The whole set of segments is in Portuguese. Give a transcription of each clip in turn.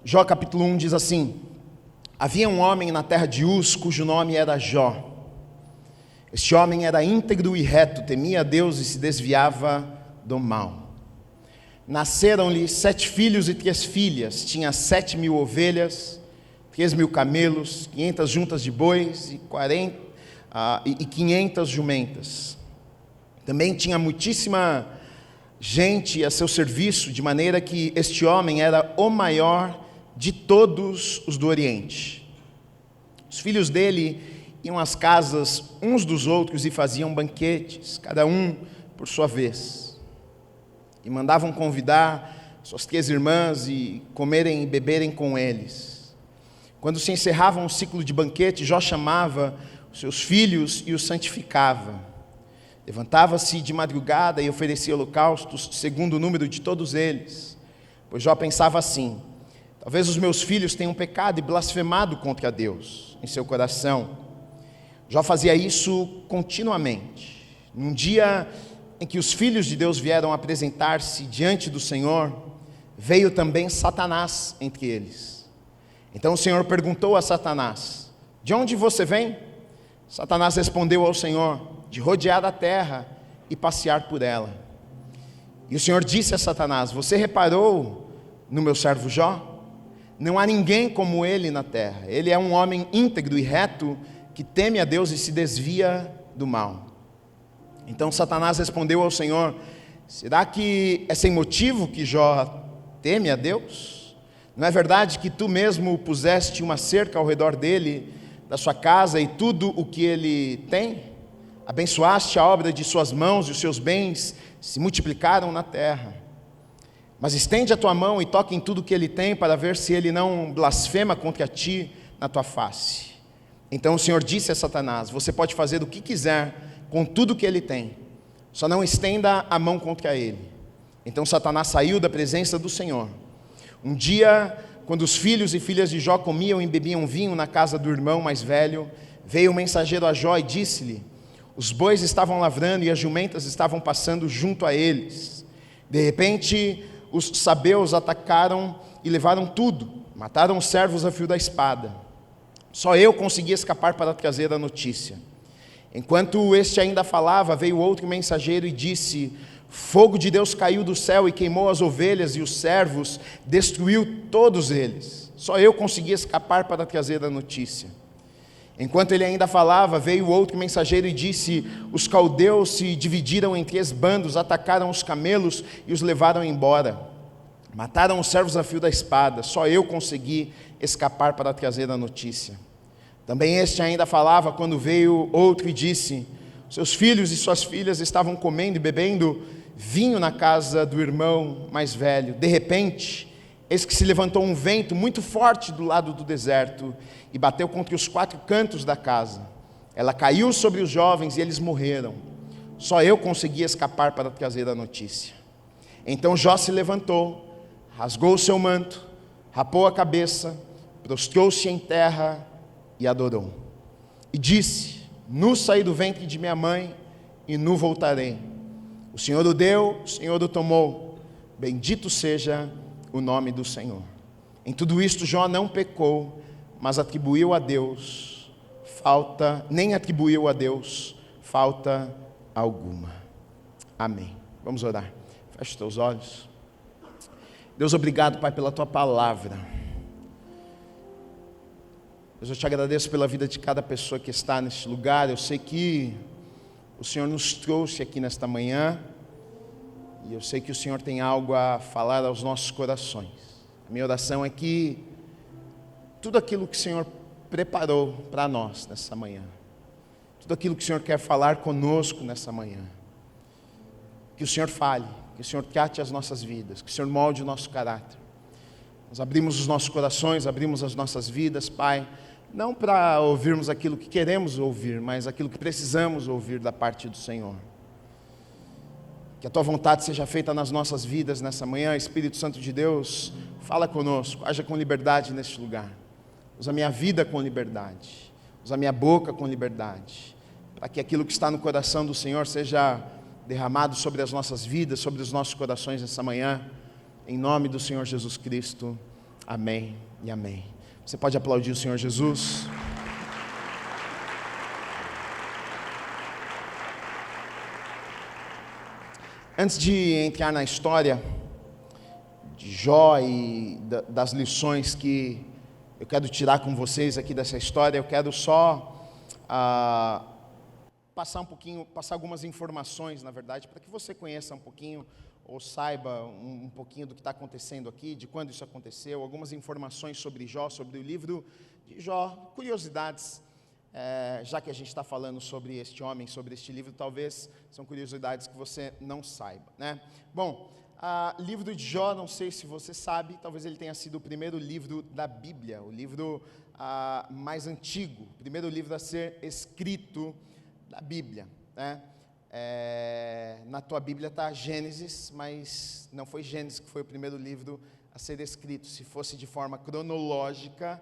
Jó capítulo 1 diz assim: havia um homem na terra de Uz, cujo nome era Jó. Este homem era íntegro e reto, temia a Deus e se desviava do mal. Nasceram-lhe 7 filhos e 3 filhas, tinha 7.000 ovelhas, 3.000 camelos, 500 juntas de bois e 500 jumentas. Também tinha muitíssima gente a seu serviço, de maneira que este homem era o maior de todos os do Oriente. Os filhos dele iam às casas uns dos outros e faziam banquetes, cada um por sua vez. E mandavam convidar suas 3 irmãs e comerem e beberem com eles. Quando se encerrava um ciclo de banquete, Jó chamava os seus filhos e os santificava. Levantava-se de madrugada e oferecia holocaustos, segundo o número de todos eles. Pois Jó pensava assim: talvez os meus filhos tenham pecado e blasfemado contra Deus em seu coração. Jó fazia isso continuamente. Num dia em que os filhos de Deus vieram apresentar-se diante do Senhor, veio também Satanás entre eles. Então o Senhor perguntou a Satanás: de onde você vem? Satanás respondeu ao Senhor: de rodear a terra e passear por ela. E o Senhor disse a Satanás: você reparou no meu servo Jó? Não há ninguém como ele na terra. Ele é um homem íntegro e reto, que teme a Deus e se desvia do mal. Então Satanás respondeu ao Senhor: será que é sem motivo que Jó teme a Deus? Não é verdade que tu mesmo puseste uma cerca ao redor dele, da sua casa e tudo o que ele tem? Abençoaste a obra de suas mãos e os seus bens se multiplicaram na terra. Mas estende a tua mão e toca em tudo o que ele tem, para ver se ele não blasfema contra ti na tua face. Então o Senhor disse a Satanás: você pode fazer o que quiser com tudo que ele tem, só não estenda a mão contra ele. Então Satanás saiu da presença do Senhor. Um dia, quando os filhos e filhas de Jó comiam e bebiam vinho na casa do irmão mais velho, veio um mensageiro a Jó e disse-lhe: os bois estavam lavrando e as jumentas estavam passando junto a eles. De repente, os sabeus atacaram e levaram tudo, mataram os servos a fio da espada. Só eu consegui escapar para trazer a notícia. Enquanto este ainda falava, veio outro mensageiro e disse: fogo de Deus caiu do céu e queimou as ovelhas e os servos, destruiu todos eles. Só eu consegui escapar para trazer a notícia. Enquanto ele ainda falava, veio outro mensageiro e disse: os caldeus se dividiram em 3 bandos, atacaram os camelos e os levaram embora. Mataram os servos a fio da espada. Só eu consegui escapar para trazer a notícia. Também este ainda falava, quando veio outro e disse: seus filhos e suas filhas estavam comendo e bebendo vinho na casa do irmão mais velho. De repente, eis que se levantou um vento muito forte do lado do deserto e bateu contra os 4 cantos da casa. Ela caiu sobre os jovens e eles morreram. Só eu consegui escapar para trazer a notícia. Então Jó se levantou, rasgou o seu manto, rapou a cabeça, prostrou-se em terra e adorou. E disse: nu saí do ventre de minha mãe e nu voltarei. O Senhor o deu, o Senhor o tomou. Bendito seja o nome do Senhor. Em tudo isto Jó não pecou, mas atribuiu a Deus falta alguma. Amém. Vamos orar. Feche os teus olhos. Deus, obrigado, Pai, pela tua palavra. Deus, eu te agradeço pela vida de cada pessoa que está neste lugar. Eu sei que o Senhor nos trouxe aqui nesta manhã, e eu sei que o Senhor tem algo a falar aos nossos corações. A minha oração é que tudo aquilo que o Senhor preparou para nós nessa manhã, tudo aquilo que o Senhor quer falar conosco nessa manhã, que o Senhor fale, que o Senhor trate as nossas vidas, que o Senhor molde o nosso caráter. Nós abrimos os nossos corações, abrimos as nossas vidas, Pai, não para ouvirmos aquilo que queremos ouvir, mas aquilo que precisamos ouvir da parte do Senhor. Que a tua vontade seja feita nas nossas vidas nessa manhã. Espírito Santo de Deus, fala conosco, haja com liberdade neste lugar. Usa a minha vida com liberdade, usa a minha boca com liberdade, para que aquilo que está no coração do Senhor seja derramado sobre as nossas vidas, sobre os nossos corações nessa manhã, em nome do Senhor Jesus Cristo. Amém e amém. Você pode aplaudir o Senhor Jesus? Antes de entrar na história de Jó e das lições que eu quero tirar com vocês aqui dessa história, eu quero só passar algumas informações, na verdade, para que você conheça um pouquinho, ou saiba um pouquinho do que está acontecendo aqui, de quando isso aconteceu, algumas informações sobre Jó, sobre o livro de Jó, curiosidades, já que a gente está falando sobre este homem, sobre este livro, talvez são curiosidades que você não saiba, né? Bom, livro de Jó, não sei se você sabe, talvez ele tenha sido o primeiro livro da Bíblia, o livro mais antigo, o primeiro livro a ser escrito da Bíblia, né? Na tua Bíblia está Gênesis, mas não foi Gênesis que foi o primeiro livro a ser escrito. Se fosse de forma cronológica,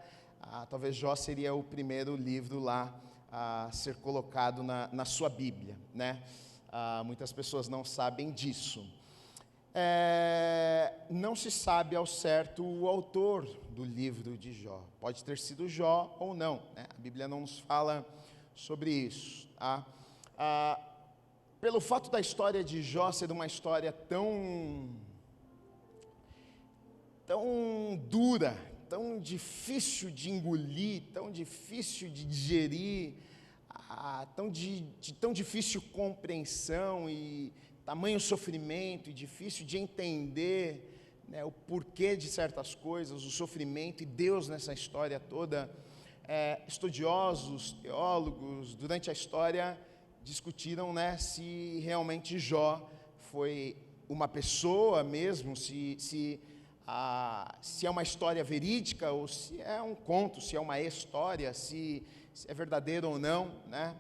talvez Jó seria o primeiro livro lá a ser colocado na sua Bíblia, né? Muitas pessoas não sabem disso. Não se sabe ao certo o autor do livro de Jó. Pode ter sido Jó ou não, né? A Bíblia não nos fala sobre isso, tá? Pelo fato da história de Jó ser uma história tão dura, tão difícil de engolir, tão difícil de digerir, tão difícil compreensão e tamanho sofrimento, e difícil de entender, né, o porquê de certas coisas, o sofrimento e Deus nessa história toda. Estudiosos, teólogos, durante a história, discutiram, né, se realmente Jó foi uma pessoa mesmo, se é uma história verídica ou se é um conto, se é uma história, se é verdadeiro ou não, né?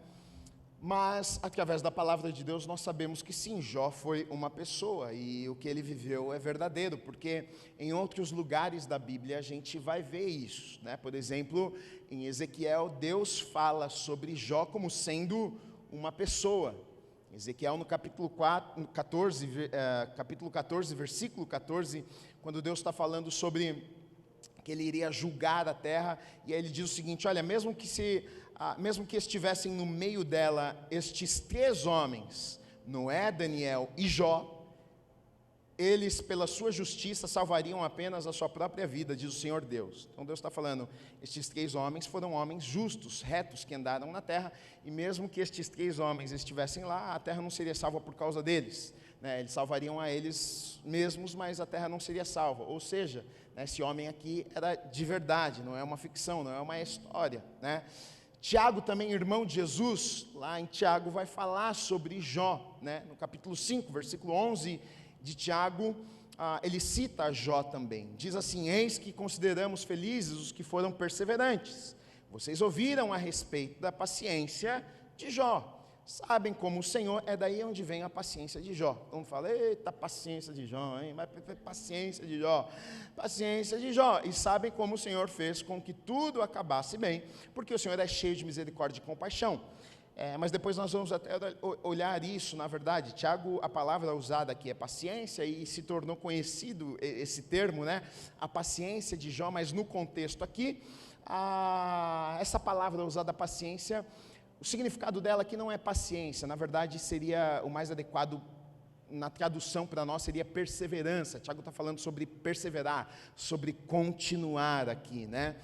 Mas, através da palavra de Deus, nós sabemos que sim, Jó foi uma pessoa e o que ele viveu é verdadeiro, porque em outros lugares da Bíblia a gente vai ver isso, né? Por exemplo, em Ezequiel, Deus fala sobre Jó como sendo uma pessoa. Ezequiel no capítulo 14, versículo 14, quando Deus está falando sobre que ele iria julgar a terra, e aí ele diz o seguinte: olha, mesmo que estivessem no meio dela estes 3 homens, Noé, Daniel e Jó, eles, pela sua justiça, salvariam apenas a sua própria vida, diz o Senhor Deus. Então Deus está falando, estes 3 homens foram homens justos, retos, que andaram na terra, e mesmo que estes 3 homens estivessem lá, a terra não seria salva por causa deles, né? Eles salvariam a eles mesmos, mas a terra não seria salva. Ou seja, né, esse homem aqui era de verdade, não é uma ficção, não é uma história, né? Tiago, também irmão de Jesus, lá em Tiago vai falar sobre Jó, né? No capítulo 5, versículo 11 de Tiago, ele cita Jó também. Diz assim: eis que consideramos felizes os que foram perseverantes. Vocês ouviram a respeito da paciência de Jó. Sabem como o Senhor, é daí onde vem a paciência de Jó. Todo mundo fala: eita, paciência de Jó, hein? Mas paciência de Jó, paciência de Jó. E sabem como o Senhor fez com que tudo acabasse bem, porque o Senhor é cheio de misericórdia e compaixão. Mas depois nós vamos até olhar isso, na verdade. Tiago, a palavra usada aqui é paciência, e se tornou conhecido esse termo, né? A paciência de Jó, mas no contexto aqui, essa palavra usada, paciência, o significado dela aqui não é paciência, na verdade seria o mais adequado na tradução para nós seria perseverança. Tiago está falando sobre perseverar, sobre continuar aqui, né?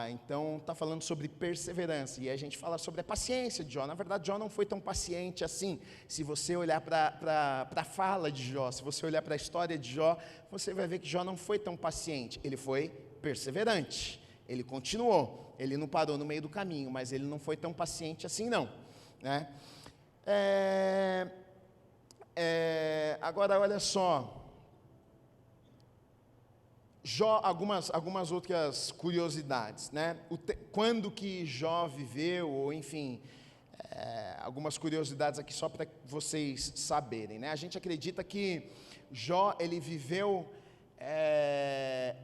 Então está falando sobre perseverança, e a gente fala sobre a paciência de Jó. Na verdade, Jó não foi tão paciente assim. Se você olhar para a fala de Jó, se você olhar para a história de Jó, você vai ver que Jó não foi tão paciente, ele foi perseverante, ele continuou, ele não parou no meio do caminho, mas ele não foi tão paciente assim não, né? Agora olha só, Jó, algumas outras curiosidades, né? Quando que Jó viveu, ou enfim, algumas curiosidades aqui só para vocês saberem, né? A gente acredita que Jó, ele viveu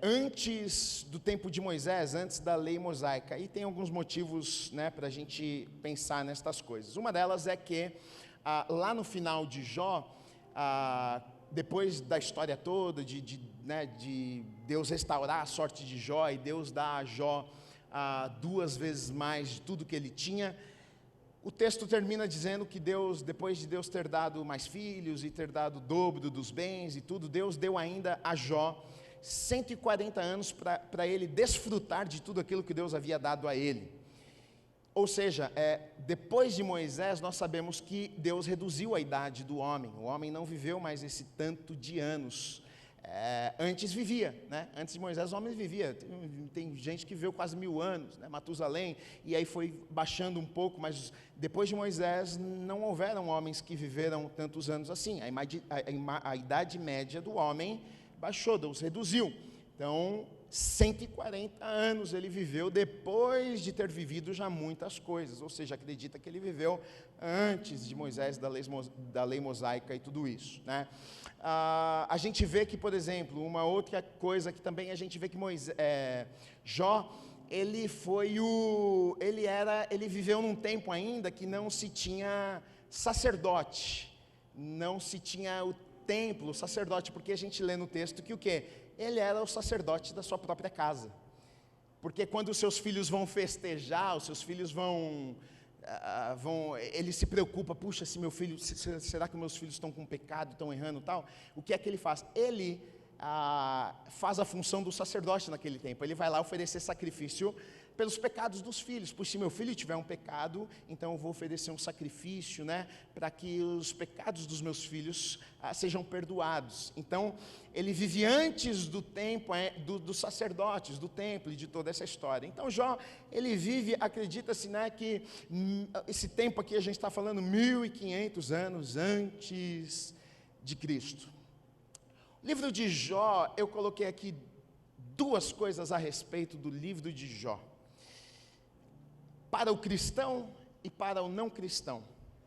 antes do tempo de Moisés, antes da lei mosaica, e tem alguns motivos, né, para a gente pensar nestas coisas. Uma delas é que lá no final de Jó, depois da história toda, né, de Deus restaurar a sorte de Jó, e Deus dá a Jó 2 vezes mais de tudo que ele tinha. O texto termina dizendo que Deus, depois de Deus ter dado mais filhos e ter dado o dobro dos bens e tudo, Deus deu ainda a Jó 140 anos para ele desfrutar de tudo aquilo que Deus havia dado a ele. Ou seja, depois de Moisés, nós sabemos que Deus reduziu a idade do homem. O homem não viveu mais esse tanto de anos. Antes vivia, né? Antes de Moisés, o homem vivia. Tem gente que viveu quase 1000 anos, né? Matusalém, e aí foi baixando um pouco, mas depois de Moisés não houveram homens que viveram tantos anos assim. A idade média do homem baixou, Deus reduziu. Então, 140 anos ele viveu depois de ter vivido já muitas coisas, ou seja, acredita que ele viveu antes de Moisés, da lei mosaica e tudo isso, né? A gente vê que, por exemplo, uma outra coisa que também a gente vê que Jó, ele viveu num tempo ainda que não se tinha sacerdote, não se tinha o templo, o sacerdote, porque a gente lê no texto que o quê? Ele era o sacerdote da sua própria casa. Porque quando os seus filhos vão festejar, os seus filhos ele se preocupa, puxa, se meu filho, será que meus filhos estão com pecado, estão errando e tal? O que é que ele faz? Ele faz a função do sacerdote naquele tempo. Ele vai lá oferecer sacrifício pelos pecados dos filhos. Pois se meu filho tiver um pecado, então eu vou oferecer um sacrifício, né, para que os pecados dos meus filhos sejam perdoados. Então ele vive antes do tempo dos sacerdotes, do templo e de toda essa história. Então Jó, ele vive, acredita-se, né, que esse tempo aqui a gente está falando 1500 anos antes de Cristo. O livro de Jó, eu coloquei aqui 2 coisas a respeito do livro de Jó. Para o cristão e para o não cristão.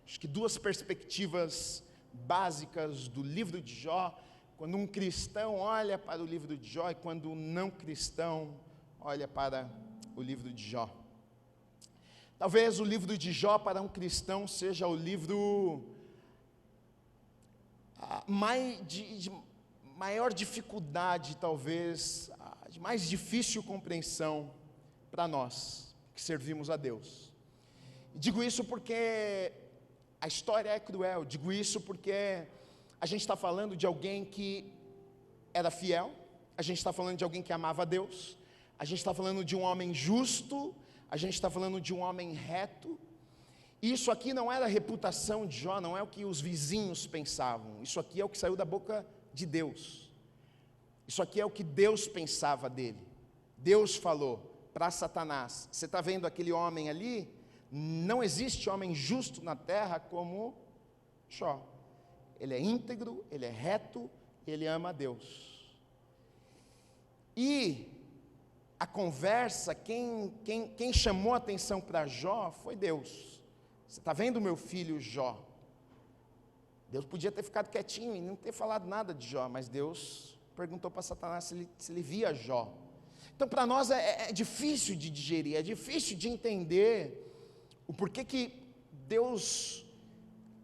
Acho que 2 perspectivas básicas do livro de Jó, quando um cristão olha para o livro de Jó e quando um não cristão olha para o livro de Jó. Talvez o livro de Jó para um cristão seja o livro maior dificuldade, talvez, de mais difícil compreensão para nós, que servimos a Deus. E digo isso porque a história é cruel, digo isso porque a gente está falando de alguém que era fiel, a gente está falando de alguém que amava a Deus, a gente está falando de um homem justo, a gente está falando de um homem reto. Isso aqui não era a reputação de Jó, não é o que os vizinhos pensavam, isso aqui é o que saiu da boca de Deus. Isso aqui é o que Deus pensava dele. Deus falou para Satanás: você está vendo aquele homem ali? Não existe homem justo na terra como Jó. Ele é íntegro, ele é reto, ele ama a Deus. E a conversa, quem chamou a atenção para Jó foi Deus. Você está vendo meu filho Jó? Deus podia ter ficado quietinho e não ter falado nada de Jó, mas Deus perguntou para Satanás se ele via Jó. Então para nós é difícil de digerir, é difícil de entender o porquê que Deus,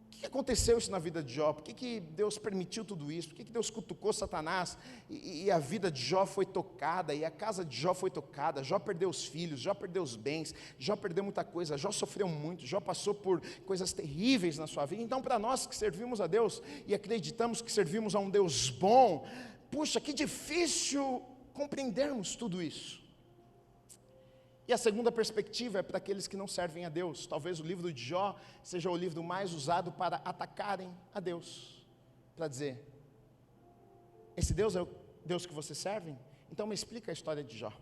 o que aconteceu isso na vida de Jó, por que Deus permitiu tudo isso, por que Deus cutucou Satanás e a vida de Jó foi tocada, e a casa de Jó foi tocada, Jó perdeu os filhos, Jó perdeu os bens, Jó perdeu muita coisa, Jó sofreu muito, Jó passou por coisas terríveis na sua vida. Então para nós que servimos a Deus e acreditamos que servimos a um Deus bom, puxa, que difícil compreendermos tudo isso. E a segunda perspectiva é para aqueles que não servem a Deus. Talvez o livro de Jó seja o livro mais usado para atacarem a Deus, para dizer: esse Deus é o Deus que você serve? Então me explica a história de Jó.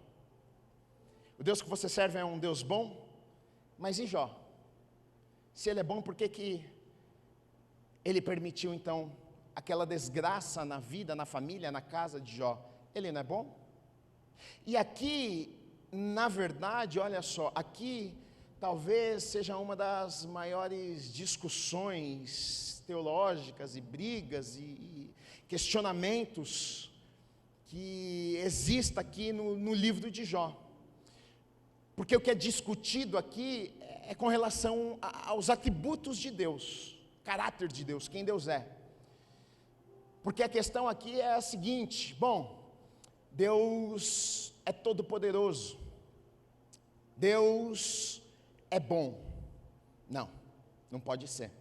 O Deus que você serve é um Deus bom, mas e Jó? Se ele é bom, por que ele permitiu então aquela desgraça na vida, na família, na casa de Jó? Ele não é bom? E aqui, na verdade, olha só, aqui talvez seja uma das maiores discussões teológicas e brigas e questionamentos que exista aqui no livro de Jó. Porque o que é discutido aqui é com relação aos atributos de Deus, caráter de Deus, quem Deus é. Porque a questão aqui é a seguinte: bom, Deus é todo-poderoso, Deus é bom. Não, não pode ser.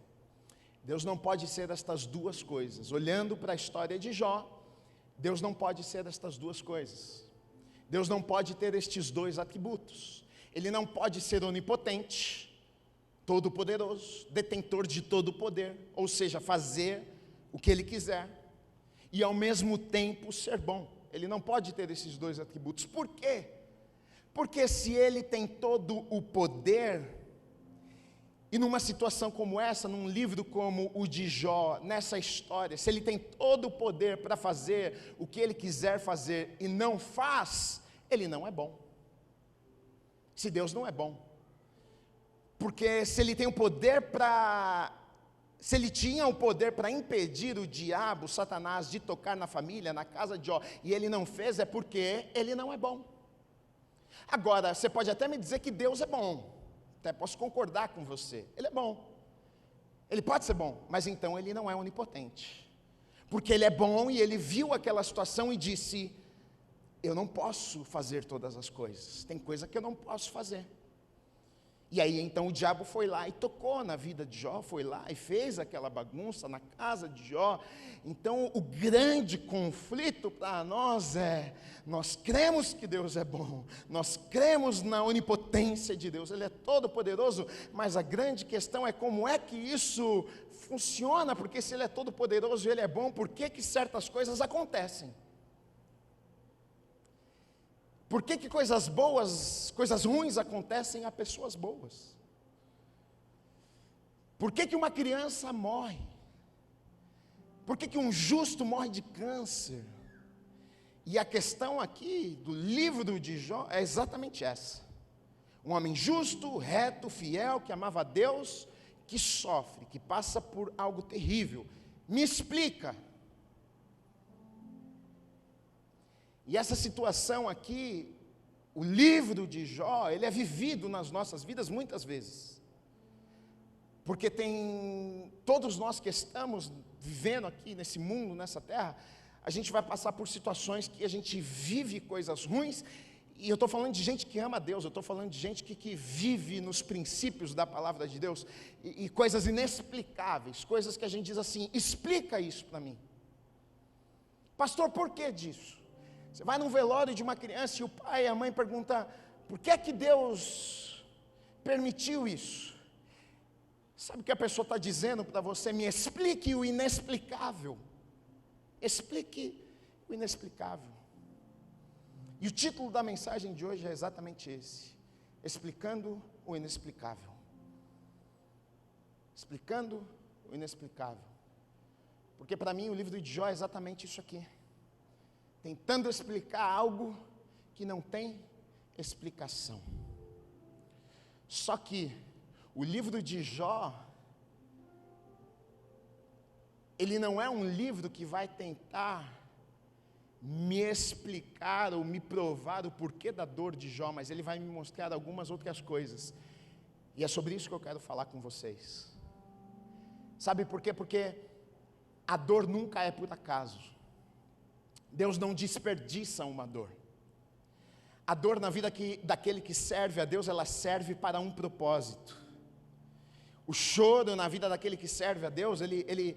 Deus não pode ser estas duas coisas. Olhando para a história de Jó, Deus não pode ser estas duas coisas. Deus não pode ter estes dois atributos. Ele não pode ser onipotente, todo-poderoso, detentor de todo o poder, ou seja, fazer o que Ele quiser, e ao mesmo tempo ser bom. Ele não pode ter esses dois atributos. Por quê? Porque se Ele tem todo o poder, e numa situação como essa, num livro como o de Jó, nessa história, se Ele tem todo o poder para fazer o que Ele quiser fazer e não faz, Ele não é bom. Se Deus não é bom, porque se Ele tem o poder se Ele tinha o poder para impedir o diabo, Satanás, de tocar na família, na casa de Jó, e Ele não fez, é porque Ele não é bom. Agora, você pode até me dizer que Deus é bom, até posso concordar com você, Ele é bom, Ele pode ser bom, mas então Ele não é onipotente, porque Ele é bom e Ele viu aquela situação e disse: eu não posso fazer todas as coisas, tem coisa que eu não posso fazer. E aí então o diabo foi lá e tocou na vida de Jó, foi lá e fez aquela bagunça na casa de Jó. Então o grande conflito para nós é: nós cremos que Deus é bom, nós cremos na onipotência de Deus, Ele é todo poderoso, mas a grande questão é como é que isso funciona, porque se Ele é todo poderoso e Ele é bom, por que certas coisas acontecem? Por que coisas boas, coisas ruins acontecem a pessoas boas? Por que uma criança morre? Por que um justo morre de câncer? E a questão aqui do livro de Jó é exatamente essa. Um homem justo, reto, fiel, que amava a Deus, que sofre, que passa por algo terrível. Me explica. E essa situação aqui, o livro de Jó, ele é vivido nas nossas vidas muitas vezes. Porque todos nós que estamos vivendo aqui nesse mundo, nessa terra, a gente vai passar por situações que a gente vive coisas ruins, e eu estou falando de gente que ama a Deus, eu estou falando de gente que vive nos princípios da palavra de Deus, e coisas inexplicáveis, coisas que a gente diz assim: explica isso para mim. Pastor, por que disso? Você vai num velório de uma criança e o pai e a mãe perguntam: por que que Deus permitiu isso? Sabe o que a pessoa está dizendo para você? Me explique o inexplicável. Explique o inexplicável. E o título da mensagem de hoje é exatamente esse: explicando o inexplicável. Explicando o inexplicável. Porque para mim o livro de Jó é exatamente isso aqui. Tentando explicar algo que não tem explicação. Só que o livro de Jó, ele não é um livro que vai tentar me explicar ou me provar o porquê da dor de Jó, mas ele vai me mostrar algumas outras coisas. E é sobre isso que eu quero falar com vocês. Sabe por quê? Porque a dor nunca é por acaso. Deus não desperdiça uma dor. A dor na vida daquele que serve a Deus, ela serve para um propósito. O choro na vida daquele que serve a Deus, ele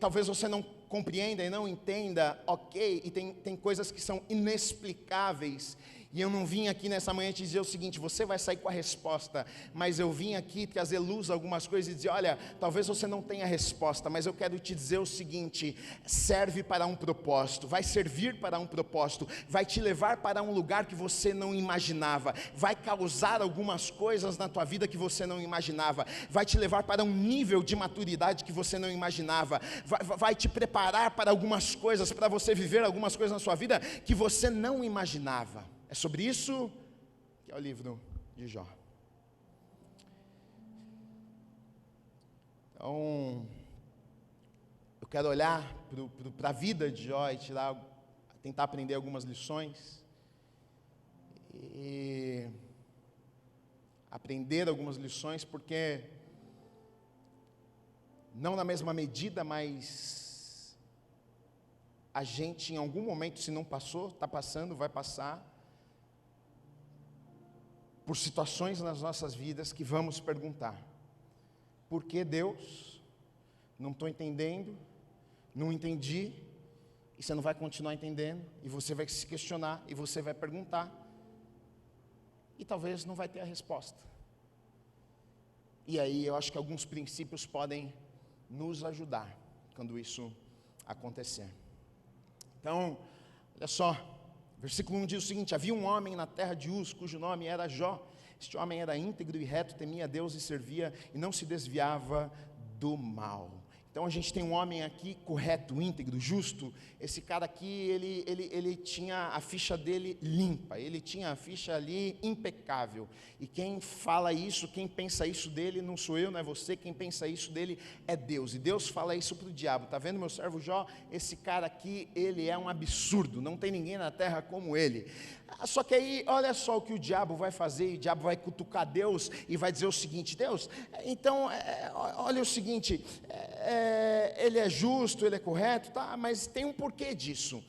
talvez você não compreenda e não entenda, ok, e tem coisas que são inexplicáveis, e eu não vim aqui nessa manhã te dizer o seguinte: você vai sair com a resposta, mas eu vim aqui trazer luz a algumas coisas e dizer: olha, talvez você não tenha a resposta, mas eu quero te dizer o seguinte: serve para um propósito, vai servir para um propósito, vai te levar para um lugar que você não imaginava, vai causar algumas coisas na tua vida que você não imaginava, vai te levar para um nível de maturidade que você não imaginava, vai te preparar para algumas coisas, para você viver algumas coisas na sua vida que você não imaginava. É sobre isso que é o livro de Jó. Então, eu quero olhar para a vida de Jó e tentar aprender algumas lições, e aprender algumas lições, porque não na mesma medida, mas a gente em algum momento, se não passou, está passando, vai passar, por situações nas nossas vidas que vamos perguntar: por que Deus? Não estou entendendo, não entendi, e você não vai continuar entendendo, e você vai se questionar, e você vai perguntar, e talvez não vai ter a resposta. E aí eu acho que alguns princípios podem nos ajudar quando isso acontecer. Então, olha só, versículo 1 diz o seguinte: havia um homem na terra de Uz, cujo nome era Jó. Este homem era íntegro e reto, temia a Deus e servia, e não se desviava do mal. Então a gente tem um homem aqui correto, íntegro, justo. Esse cara aqui, ele tinha a ficha dele limpa, ele tinha a ficha ali impecável. E quem fala isso, quem pensa isso dele, não sou eu, não é você, quem pensa isso dele é Deus. E Deus fala isso para o diabo: está vendo meu servo Jó? Esse cara aqui, ele é um absurdo, não tem ninguém na terra como ele. Só que aí, olha só o que o diabo vai fazer. O diabo vai cutucar Deus e vai dizer o seguinte: Deus, então, olha o seguinte, ele é justo, ele é correto, tá? Mas tem um porquê disso.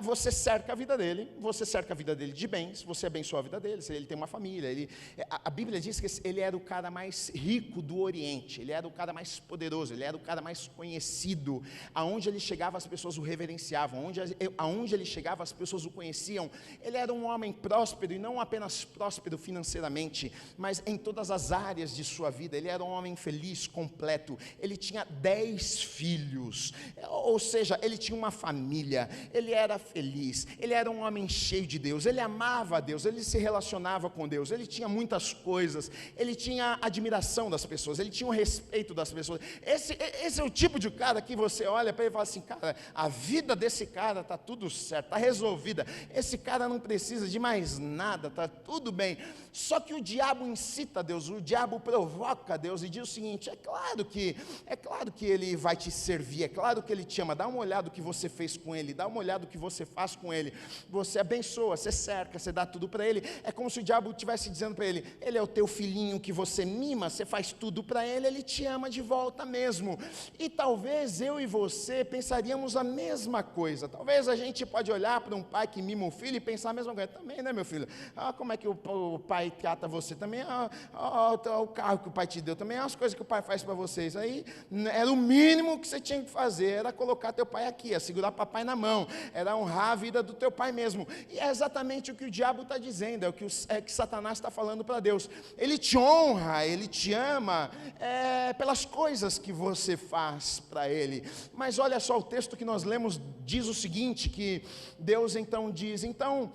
Você cerca a vida dele, você cerca a vida dele de bens, você abençoa a vida dele, ele tem uma família, a Bíblia diz que ele era o cara mais rico do Oriente, ele era o cara mais poderoso, ele era o cara mais conhecido. Aonde ele chegava as pessoas o reverenciavam, aonde ele chegava as pessoas o conheciam. Ele era um homem próspero, e não apenas próspero financeiramente, mas em todas as áreas de sua vida. Ele era um homem feliz, completo. Ele tinha 10 filhos, ou seja, ele tinha uma família. Ele era feliz, ele era um homem cheio de Deus, ele amava a Deus, ele se relacionava com Deus, ele tinha muitas coisas, ele tinha a admiração das pessoas, ele tinha o respeito das pessoas. Esse é o tipo de cara que você olha para ele e fala assim: cara, a vida desse cara está tudo certo, está resolvida, esse cara não precisa de mais nada, está tudo bem. Só que o diabo incita a Deus, o diabo provoca a Deus e diz o seguinte: é claro que ele vai te servir, é claro que ele te ama. Dá uma olhada no que você fez com ele, dá uma olhada no que você faz com ele. Você abençoa, você cerca, você dá tudo para ele. É como se o diabo estivesse dizendo para ele: ele é o teu filhinho que você mima, você faz tudo para ele, ele te ama de volta mesmo. E talvez eu e você pensaríamos a mesma coisa. Talvez a gente pode olhar para um pai que mima um filho e pensar a mesma coisa também, né, meu filho? Como é que o pai trata você também? O carro que o pai te deu também, as coisas que o pai faz para vocês. Aí era o mínimo que você tinha que fazer, era colocar teu pai aqui, segurar papai na mão, era honrar a vida do teu pai mesmo. E é exatamente o que o diabo está dizendo, é o que Satanás está falando para Deus. Ele te honra, ele te ama, pelas coisas que você faz para ele. Mas olha só, o texto que nós lemos diz o seguinte, que Deus então diz: então,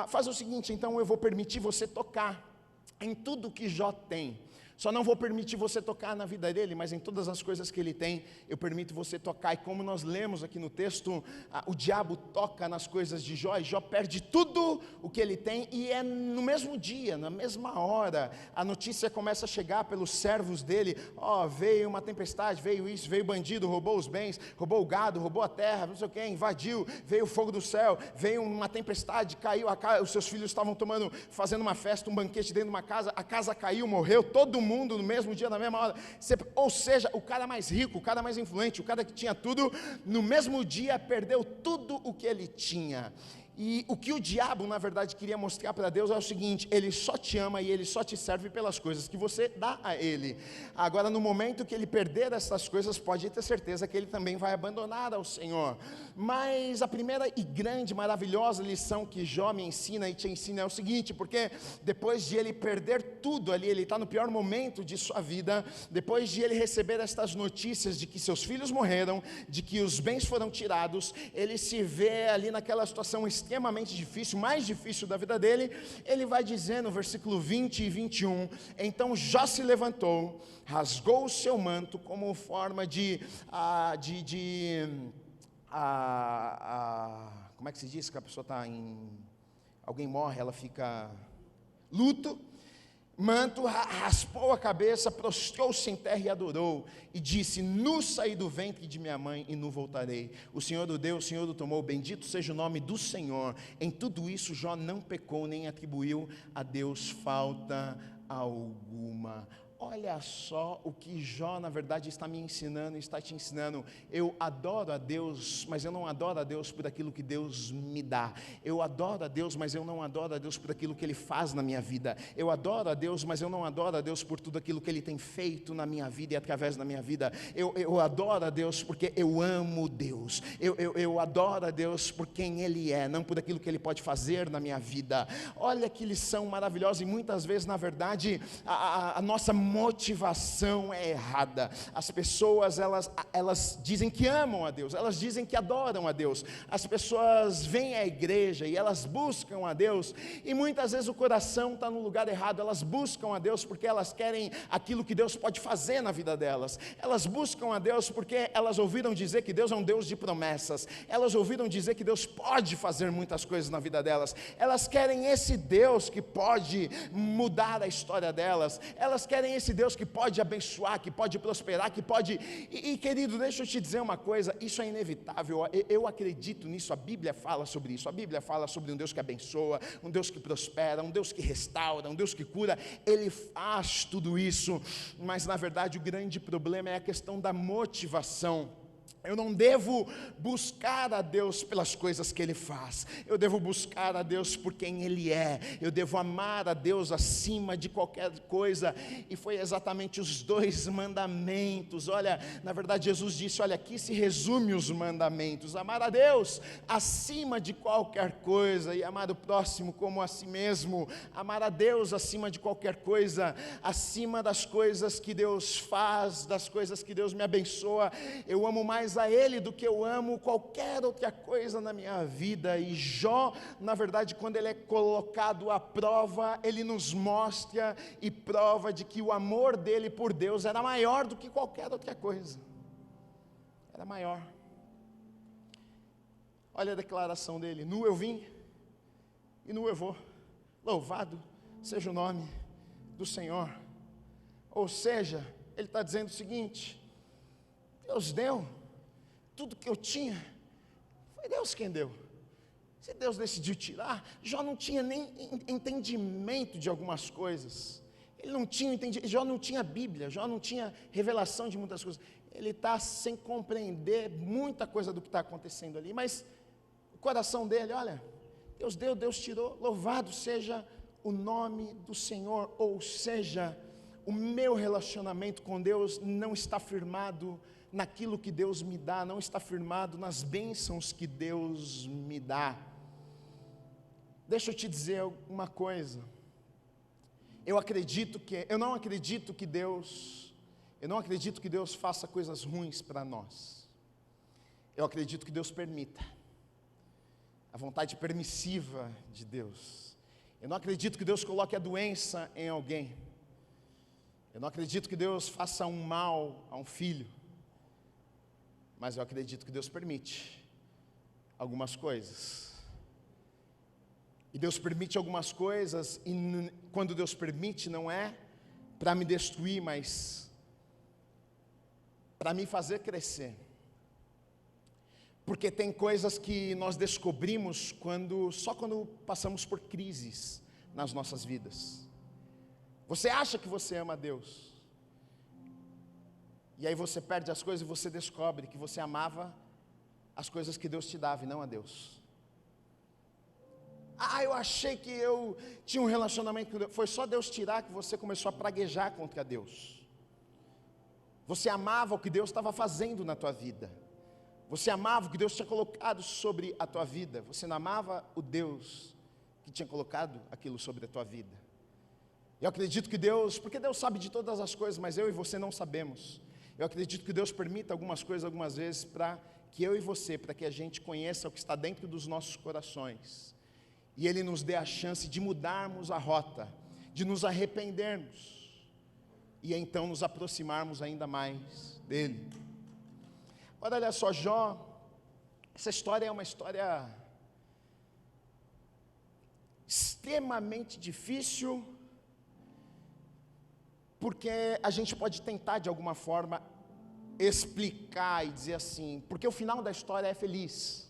faz o seguinte, então eu vou permitir você tocar em tudo que Jó tem. Só não vou permitir você tocar na vida dele, mas em todas as coisas que ele tem, eu permito você tocar. E como nós lemos aqui no texto, o diabo toca nas coisas de Jó, e Jó perde tudo o que ele tem. E é no mesmo dia, na mesma hora, a notícia começa a chegar pelos servos dele: veio uma tempestade, veio isso, veio bandido, roubou os bens, roubou o gado, roubou a terra, não sei o que, invadiu, veio o fogo do céu, veio uma tempestade, caiu a casa, os seus filhos estavam fazendo uma festa, um banquete dentro de uma casa, a casa caiu, morreu todo mundo no mesmo dia, na mesma hora. Ou seja, o cara mais rico, o cara mais influente, o cara que tinha tudo, no mesmo dia perdeu tudo o que ele tinha. E o que o diabo, na verdade, queria mostrar para Deus é o seguinte: ele só te ama e ele só te serve pelas coisas que você dá a ele. Agora, no momento que ele perder essas coisas, pode ter certeza que ele também vai abandonar ao Senhor. Mas a primeira e grande, maravilhosa lição que Jó me ensina e te ensina é o seguinte: porque depois de ele perder tudo ali, ele está no pior momento de sua vida, depois de ele receber estas notícias de que seus filhos morreram, de que os bens foram tirados, ele se vê ali naquela situação extremamente difícil, mais difícil da vida dele. Ele vai dizer no versículo 20 e 21, então Jó se levantou, rasgou o seu manto como forma como é que se diz que a pessoa está alguém morre, ela fica luto, manto, raspou a cabeça, prostrou-se em terra e adorou, e disse: nu saí do ventre de minha mãe e nu voltarei. O Senhor o deu, o Senhor o tomou, bendito seja o nome do Senhor. Em tudo isso Jó não pecou, nem atribuiu a Deus falta alguma. Olha só o que Jó na verdade está me ensinando, está te ensinando. Eu adoro a Deus, mas eu não adoro a Deus por aquilo que Deus me dá. Eu adoro a Deus, mas eu não adoro a Deus por aquilo que Ele faz na minha vida. Eu adoro a Deus, mas eu não adoro a Deus por tudo aquilo que Ele tem feito na minha vida e através da minha vida. Eu adoro a Deus porque eu amo Deus. Eu adoro a Deus por quem Ele é, não por aquilo que Ele pode fazer na minha vida. Olha que lição maravilhosa. E muitas vezes na verdade a nossa motivação é errada. As pessoas elas dizem que amam a Deus, elas dizem que adoram a Deus. As pessoas vêm à igreja e elas buscam a Deus, e muitas vezes o coração está no lugar errado. Elas buscam a Deus porque elas querem aquilo que Deus pode fazer na vida delas. Elas buscam a Deus porque elas ouviram dizer que Deus é um Deus de promessas. Elas ouviram dizer que Deus pode fazer muitas coisas na vida delas. Elas querem esse Deus que pode mudar a história delas. Elas querem esse Deus que pode abençoar, que pode prosperar, que pode... E querido, deixa eu te dizer uma coisa, isso é inevitável. Eu acredito nisso, a Bíblia fala sobre isso. A Bíblia fala sobre um Deus que abençoa, um Deus que prospera, um Deus que restaura, um Deus que cura. Ele faz tudo isso, mas na verdade o grande problema é a questão da motivação. Eu não devo buscar a Deus pelas coisas que Ele faz. Eu devo buscar a Deus por quem Ele é. Eu devo amar a Deus acima de qualquer coisa. E foi exatamente os 2 mandamentos. Olha, na verdade Jesus disse, olha, aqui se resume os mandamentos. Amar a Deus acima de qualquer coisa e amar o próximo como a si mesmo. Amar a Deus acima de qualquer coisa, acima das coisas que Deus faz, das coisas que Deus me abençoa. Eu amo mais a Ele do que eu amo qualquer outra coisa na minha vida. E Jó, na verdade, quando ele é colocado à prova, ele nos mostra e prova de que o amor dele por Deus era maior do que qualquer outra coisa. Era maior. Olha a declaração dele: nu eu vim e nu eu vou. Louvado seja o nome do Senhor. Ou seja, ele está dizendo o seguinte: Deus deu tudo que eu tinha, foi Deus quem deu. Se Deus decidiu tirar, Jó não tinha nem entendimento de algumas coisas. Ele não tinha entendido, Jó não tinha Bíblia, Jó não tinha revelação de muitas coisas. Ele está sem compreender muita coisa do que está acontecendo ali, mas o coração dele, olha, Deus deu, Deus tirou, louvado seja o nome do Senhor. Ou seja, o meu relacionamento com Deus não está firmado naquilo que Deus me dá, não está firmado nas bênçãos que Deus me dá. Deixa eu te dizer uma coisa. Eu não acredito que Deus faça coisas ruins para nós. Eu acredito que Deus permita. A vontade permissiva de Deus. Eu não acredito que Deus coloque a doença em alguém. Eu não acredito que Deus faça um mal a um filho. Mas eu acredito que Deus permite algumas coisas. E Deus permite algumas coisas, e quando Deus permite, não é para me destruir, mas para me fazer crescer. Porque tem coisas que nós descobrimos só quando passamos por crises nas nossas vidas. Você acha que você ama a Deus, e aí você perde as coisas e você descobre que você amava as coisas que Deus te dava e não a Deus. Eu achei que eu tinha um relacionamento com Deus. Foi só Deus tirar que você começou a praguejar contra Deus. Você amava o que Deus estava fazendo na tua vida. Você amava o que Deus tinha colocado sobre a tua vida. Você não amava o Deus que tinha colocado aquilo sobre a tua vida. Eu acredito que Deus, porque Deus sabe de todas as coisas, mas eu e você não sabemos. Eu acredito que Deus permita algumas coisas algumas vezes para que eu e você, para que a gente conheça o que está dentro dos nossos corações. E Ele nos dê a chance de mudarmos a rota, de nos arrependermos, e então nos aproximarmos ainda mais dEle. Agora olha só, Jó, essa história é uma história extremamente difícil, porque a gente pode tentar de alguma forma explicar e dizer assim, porque o final da história é feliz.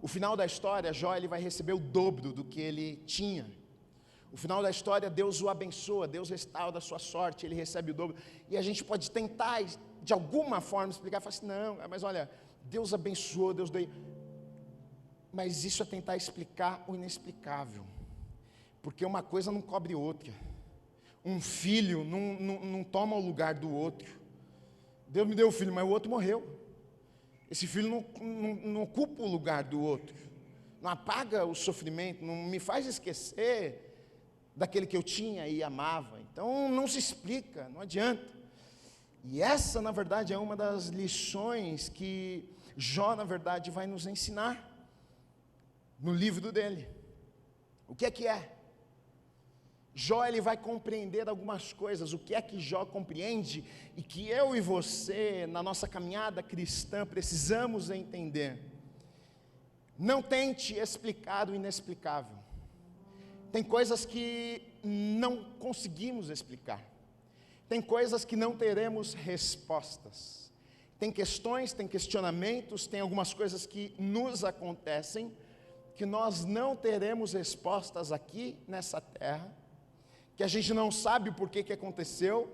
O final da história, Jó, ele vai receber o dobro do que ele tinha. O final da história, Deus o abençoa, Deus restaura a sua sorte, ele recebe o dobro. E a gente pode tentar, de alguma forma, explicar, falar assim, não, mas olha, Deus abençoou, Deus deu. Mas isso é tentar explicar o inexplicável. Porque uma coisa não cobre outra. Um filho não toma o lugar do outro. Deus me deu um filho, mas o outro morreu. Esse filho não ocupa o lugar do outro. Não apaga o sofrimento, não me faz esquecer daquele que eu tinha e amava. Então não se explica, não adianta. E essa, na verdade, é uma das lições que Jó, na verdade, vai nos ensinar no livro dele. O que é? Jó, ele vai compreender algumas coisas. O que é que Jó compreende e que eu e você, na nossa caminhada cristã, precisamos entender? Não tente explicar o inexplicável. Tem coisas que não conseguimos explicar. Tem coisas que não teremos respostas. Tem questões, tem questionamentos, tem algumas coisas que nos acontecem que nós não teremos respostas aqui nessa terra, que a gente não sabe o porquê que aconteceu.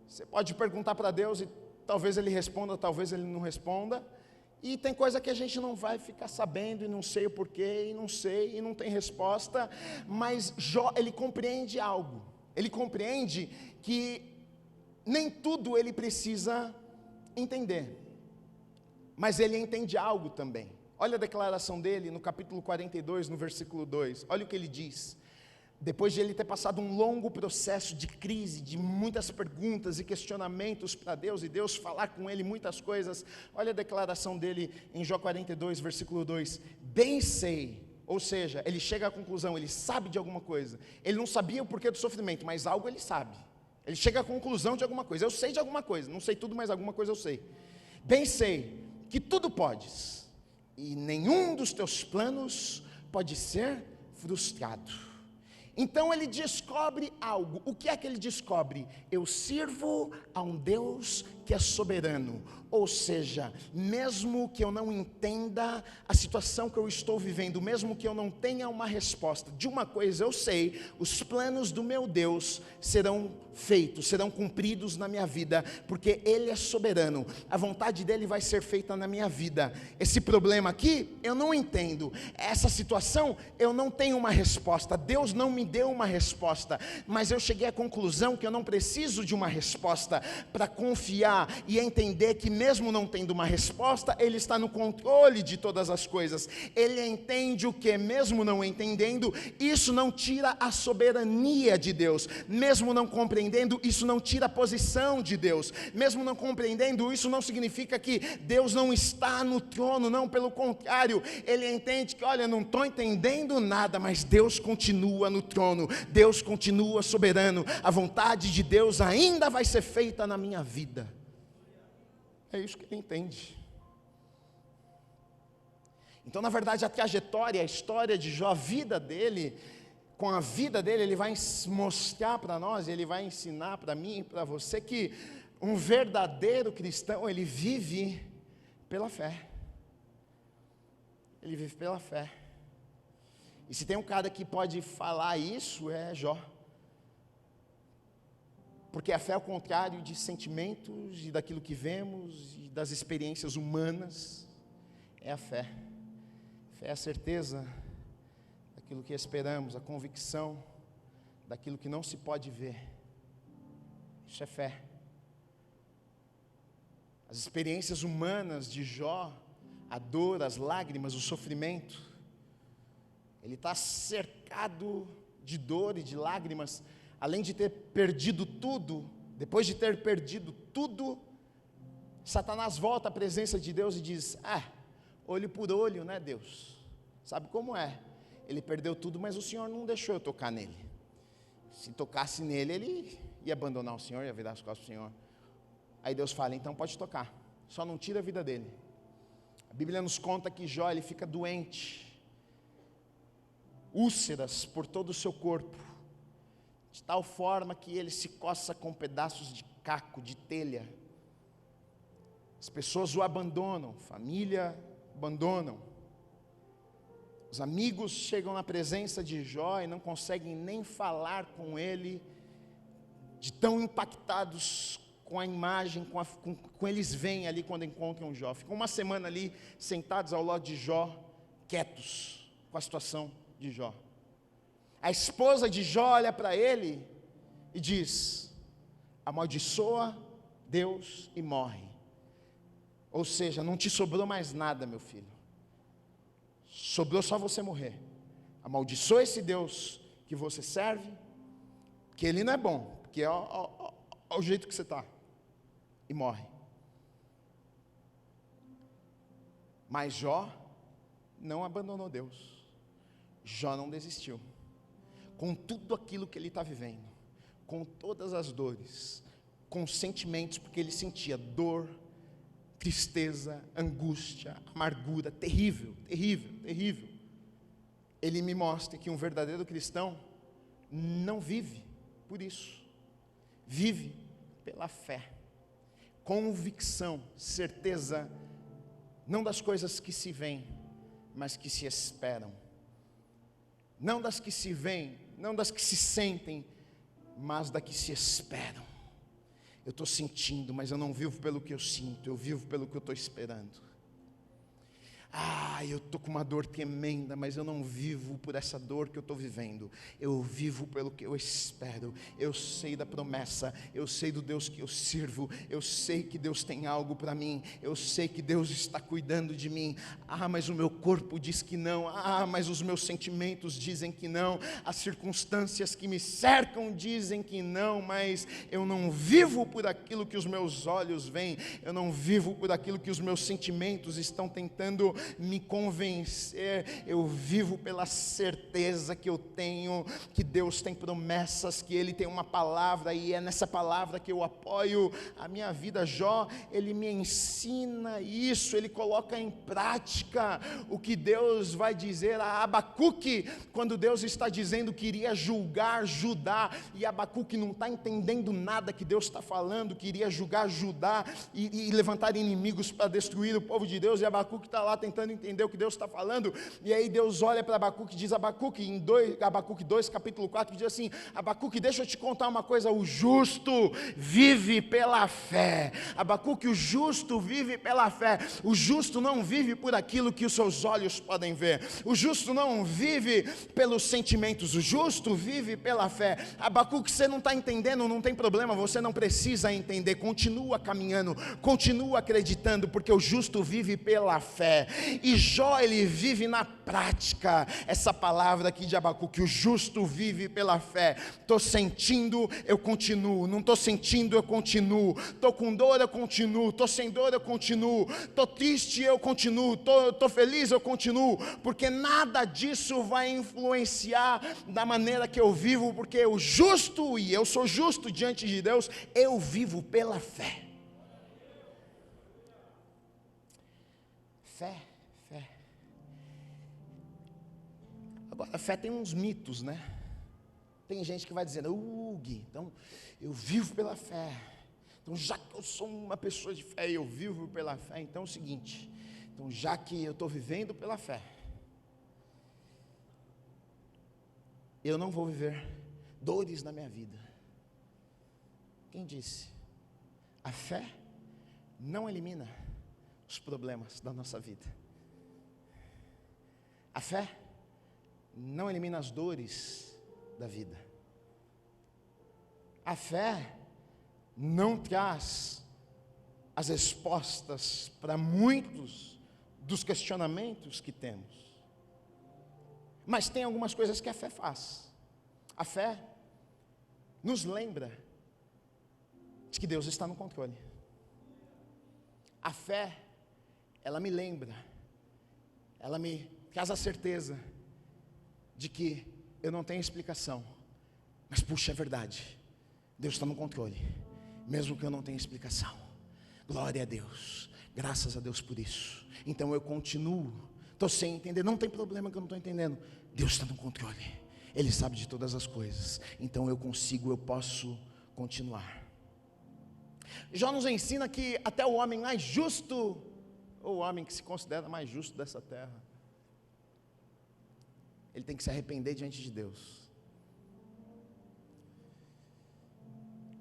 Você pode perguntar para Deus e talvez Ele responda, talvez Ele não responda. E tem coisa que a gente não vai ficar sabendo, e não sei o porquê, e não sei, e não tem resposta. Mas Jó, ele compreende algo. Ele compreende que nem tudo ele precisa entender. Mas ele entende algo também. Olha a declaração dele no capítulo 42, no versículo 2. Olha o que ele diz. Depois de ele ter passado um longo processo de crise, de muitas perguntas e questionamentos para Deus, e Deus falar com ele muitas coisas, olha a declaração dele em Jó 42, versículo 2, bem sei, ou seja, ele chega à conclusão, ele sabe de alguma coisa, ele não sabia o porquê do sofrimento, mas algo ele sabe, ele chega à conclusão de alguma coisa, eu sei de alguma coisa, não sei tudo, mas alguma coisa eu sei, bem sei que tudo podes, e nenhum dos teus planos pode ser frustrado. Então ele descobre algo. O que é que ele descobre? Eu sirvo a um Deus que é soberano. Ou seja, mesmo que eu não entenda a situação que eu estou vivendo, mesmo que eu não tenha uma resposta, de uma coisa eu sei, os planos do meu Deus serão feitos, serão cumpridos na minha vida, porque Ele é soberano, a vontade dEle vai ser feita na minha vida. Esse problema aqui, eu não entendo, essa situação, eu não tenho uma resposta, Deus não me deu uma resposta, mas eu cheguei à conclusão que eu não preciso de uma resposta, para confiar e entender que mesmo não tendo uma resposta, Ele está no controle de todas as coisas. Ele entende o que, mesmo não entendendo, isso não tira a soberania de Deus, mesmo não compreendendo, isso não tira a posição de Deus, mesmo não compreendendo, isso não significa que Deus não está no trono, não, pelo contrário, ele entende que, olha, não estou entendendo nada, mas Deus continua no trono, Deus continua soberano, a vontade de Deus ainda vai ser feita na minha vida. É isso que ele entende. Então, na verdade, a trajetória, a história de Jó, a vida dele, com a vida dele, ele vai mostrar para nós, ele vai ensinar para mim e para você que um verdadeiro cristão, ele vive pela fé. Ele vive pela fé. E se tem um cara que pode falar isso, é Jó. Porque a fé é o contrário de sentimentos e daquilo que vemos e das experiências humanas. É a fé. Fé é a certeza daquilo que esperamos, a convicção daquilo que não se pode ver. Isso é fé. As experiências humanas de Jó, a dor, as lágrimas, o sofrimento, ele está cercado de dor e de lágrimas. Além de ter perdido tudo, depois de ter perdido tudo, Satanás volta à presença de Deus e diz, olho por olho, né, Deus? Sabe como é? Ele perdeu tudo, mas o Senhor não deixou eu tocar nele. Se tocasse nele, ele ia abandonar o Senhor, ia virar as costas para o Senhor. Aí Deus fala, então pode tocar, só não tira a vida dele. A Bíblia nos conta que Jó, ele fica doente, úlceras por todo o seu corpo, de tal forma que ele se coça com pedaços de caco, de telha. As pessoas o abandonam, família abandonam. Os amigos chegam na presença de Jó e não conseguem nem falar com ele, de tão impactados com a imagem, com eles veem ali quando encontram Jó. Ficam uma semana ali, sentados ao lado de Jó, quietos com a situação de Jó. A esposa de Jó olha para ele e diz: amaldiçoa Deus e morre. Ou seja, não te sobrou mais nada, meu filho. Sobrou só você morrer. Amaldiçoa esse Deus que você serve, que ele não é bom, porque é o jeito que você está. E morre. Mas Jó não abandonou Deus. Jó não desistiu. Com tudo aquilo que ele está vivendo, com todas as dores, com os sentimentos, porque ele sentia dor, tristeza, angústia, amargura, terrível, terrível, terrível. Ele me mostra que um verdadeiro cristão não vive por isso, vive pela fé, convicção, certeza, não das coisas que se veem, mas que se esperam, não das que se veem, não das que se sentem, mas das que se esperam. Eu estou sentindo, mas eu não vivo pelo que eu sinto, eu vivo pelo que eu estou esperando. Eu estou com uma dor tremenda, mas eu não vivo por essa dor que eu estou vivendo. Eu vivo pelo que eu espero. Eu sei da promessa, eu sei do Deus que eu sirvo. Eu sei que Deus tem algo para mim. Eu sei que Deus está cuidando de mim. Mas o meu corpo diz que não. Mas os meus sentimentos dizem que não. As circunstâncias que me cercam dizem que não. Mas eu não vivo por aquilo que os meus olhos veem. Eu não vivo por aquilo que os meus sentimentos estão tentando me convencer. Eu vivo pela certeza que eu tenho, que Deus tem promessas, que Ele tem uma palavra, e é nessa palavra que eu apoio a minha vida. Jó, ele me ensina isso, ele coloca em prática o que Deus vai dizer a Abacuque, quando Deus está dizendo que iria julgar Judá, e Abacuque não está entendendo nada que Deus está falando, que iria julgar Judá, e levantar inimigos para destruir o povo de Deus, e Abacuque está lá tentando entender o que Deus está falando, e aí Deus olha para Abacuque e diz, Abacuque 2, capítulo 4, diz assim, Abacuque, deixa eu te contar uma coisa, o justo vive pela fé. Abacuque, o justo vive pela fé. O justo não vive por aquilo que os seus olhos podem ver, o justo não vive pelos sentimentos, o justo vive pela fé. Abacuque, você não está entendendo, não tem problema, você não precisa entender, continua caminhando, continua acreditando, porque o justo vive pela fé. E Jó, ele vive na prática essa palavra aqui de Abacuque, o justo vive pela fé. Estou sentindo, eu continuo. Não estou sentindo, eu continuo. Estou com dor, eu continuo. Estou sem dor, eu continuo. Estou triste, eu continuo. Estou feliz, eu continuo. Porque nada disso vai influenciar da maneira que eu vivo, porque o justo, e eu sou justo diante de Deus, eu vivo pela fé. Fé. Agora, a fé tem uns mitos, né? Tem gente que vai dizendo, Gui, então eu vivo pela fé. Então, já que eu sou uma pessoa de fé e eu vivo pela fé, então é o seguinte, então já que eu estou vivendo pela fé, eu não vou viver dores na minha vida. Quem disse? A fé não elimina os problemas da nossa vida. A fé não elimina as dores da vida. A fé não traz as respostas para muitos dos questionamentos que temos. Mas tem algumas coisas que a fé faz. A fé nos lembra de que Deus está no controle. A fé, ela me lembra, ela me traz a certeza de que eu não tenho explicação, mas puxa, é verdade, Deus está no controle, mesmo que eu não tenha explicação. Glória a Deus, graças a Deus por isso. Então eu continuo, estou sem entender, não tem problema que eu não estou entendendo, Deus está no controle, Ele sabe de todas as coisas, então eu posso continuar. Jó nos ensina que até o homem mais justo, ou o homem que se considera mais justo dessa terra, ele tem que se arrepender diante de Deus.